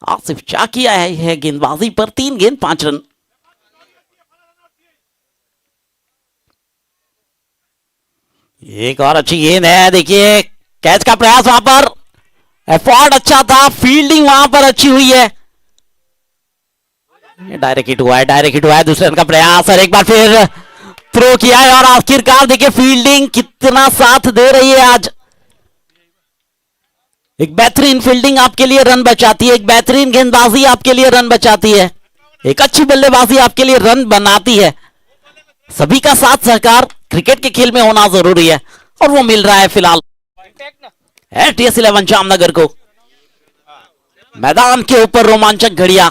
Speaker 1: आसिफ चाकी आया है गेंदबाजी पर। 3 गेंद 5 रन। एक और अच्छी गेंद है, देखिए कैच का प्रयास, वहां पर एफर्ट अच्छा था, फील्डिंग वहां पर अच्छी हुई है। डायरेक्ट हिट हुआ है, डायरेक्ट हिट हुआ है। दूसरे रन का प्रयास और एक बार फिर थ्रो किया है और आखिरकार देखिए फील्डिंग कितना साथ दे रही है आज। एक बेहतरीन फील्डिंग आपके लिए रन बचाती है, एक बेहतरीन गेंदबाजी आपके लिए रन बचाती है, एक अच्छी बल्लेबाजी आपके लिए रन बनाती है। सभी का साथ सहकार क्रिकेट के खेल में होना जरूरी है और वो मिल रहा है फिलहाल एसडीएस 11 जामनगर को। मैदान के ऊपर रोमांचक घड़ियां,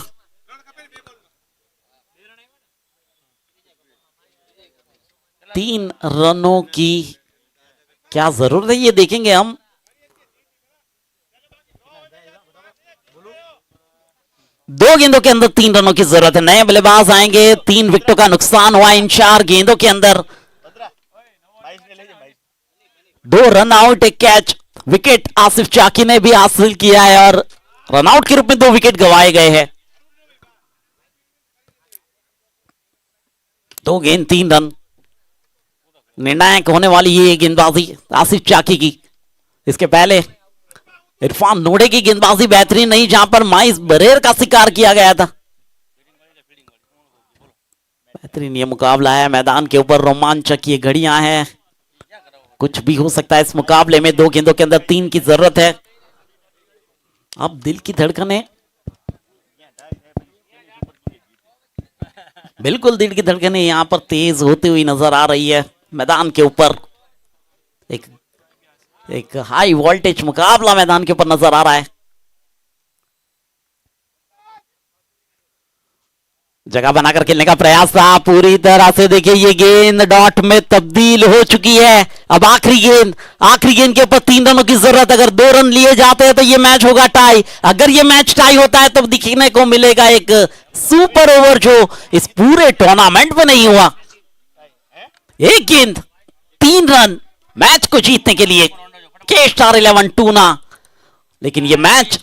Speaker 1: तीन रनों की क्या जरूरत है ये देखेंगे हम। दो गेंदों के अंदर 3 रनों की जरूरत है। नए बल्लेबाज आएंगे, 3 विकेटों का नुकसान हुआ इन 4 गेंदों के अंदर। 2 run out, 1 catch. Wicket Asif Chaki ने भी हासिल किया है और रनआउट के रूप में 2 विकेट गंवाए गए हैं। 2 गेंद 3 रन। निर्णायक होने वाली ये गेंदबाजी आसिफ चाकी की। इसके पहले इरफान नोडे की गेंदबाजी बेहतरीन नहीं, जहां पर माइस बरेर का शिकार किया गया था। बेहतरीन ये मुकाबला है, मैदान के ऊपर रोमांचक ये घड़ियां हैं। कुछ भी हो सकता है इस मुकाबले में। 2 गेंदों के अंदर 3 की जरूरत है। अब दिल की धड़कनें, बिल्कुल दिल की धड़कनें यहां पर तेज होती हुई नजर आ रही है। मैदान के ऊपर एक हाई वोल्टेज मुकाबला मैदान के ऊपर नजर आ रहा है। जगह बनाकर खेलने का प्रयास था, पूरी तरह से देखिए ये गेंद डॉट में तब्दील हो चुकी है। अब आखिरी गेंद के ऊपर 3 रनों की जरूरत, अगर 2 रन लिए जाते हैं तो ये मैच होगा टाई। अगर ये मैच टाई होता है तो दिखने को मिलेगा एक सुपर ओवर जो इस पूरे टूर्नामेंट में नहीं हुआ। एक गेंद 3 रन मैच को जीतने के लिए के स्टार 11 टूना, लेकिन ये मैच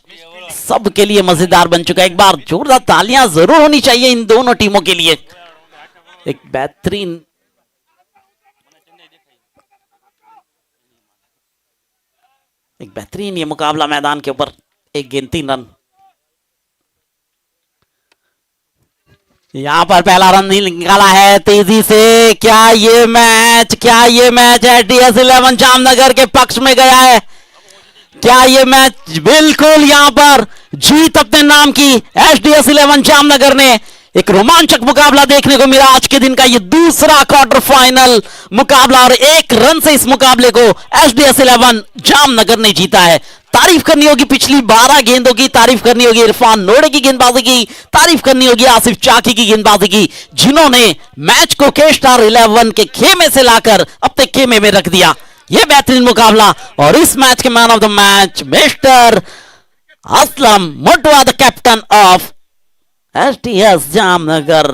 Speaker 1: सबके लिए मजेदार बन चुका है। एक बार जोरदार तालियां जरूर होनी चाहिए इन दोनों टीमों के लिए। एक बेहतरीन ये मुकाबला मैदान के ऊपर। एक गेंद 3 रन, यहां पर पहला रन निकाला है तेजी से। क्या ये मैच एचडीएस 11 जामनगर के पक्ष में गया है? क्या ये मैच बिल्कुल यहां पर जीत अपने नाम की एचडीएस 11 जामनगर ने। एक रोमांचक मुकाबला देखने को मिला आज के दिन का, ये दूसरा क्वार्टर फाइनल मुकाबला, और 1 रन से इस मुकाबले को एचडीएस 11 जामनगर ने जीता है। तारीफ करनी होगी पिछली 12 गेंदों की, तारीफ करनी होगी इरफान नोड़े की गेंदबाजी की, तारीफ करनी होगी आसिफ चाकी की गेंदबाजी की, जिन्होंने मैच को के स्टार 11 के खेमे से लाकर अपने खेमे में रख दिया। यह बेहतरीन मुकाबला, और इस मैच के man of the match mister Aslam Motwa, the captain of HDS Jamnagar.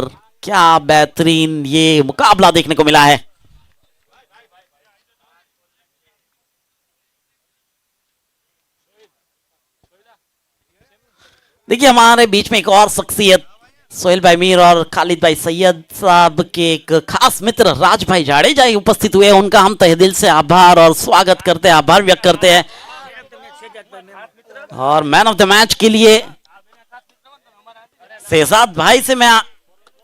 Speaker 1: क्या बेहतरीन ये मुकाबला देखने को मिला है। देखिए हमारे बीच में एक और शख्सियत सोहेल भाई मीर और खालिद भाई सैयद साहब के एक खास मित्र राज भाई जाडेजा उपस्थित हुए हैं। उनका हम तहे दिल से आभार और स्वागत करते हैं, आभार व्यक्त करते हैं। और मैन ऑफ द मैच के लिए शहजाद भाई से मैं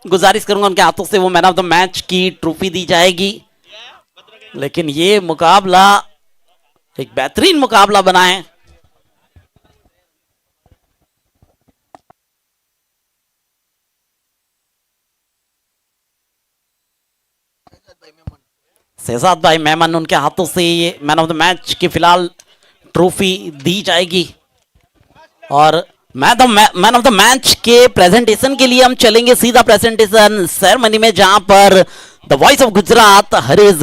Speaker 1: गुजारिश करूंगा, उनके हाथों से वो मैन ऑफ द मैच की ट्रॉफी दी जाएगी। लेकिन ये मुकाबला एक बेहतरीन मुकाबला बना है। शहजाद भाई मेमन, उनके हाथों से ये मैन ऑफ द मैच की फिलहाल ट्रॉफी दी जाएगी। और मैन ऑफ द मैच के प्रेजेंटेशन के लिए हम चलेंगे सीधा प्रेजेंटेशन सेरेमनी में, जहां पर the voice of Gujarat Harish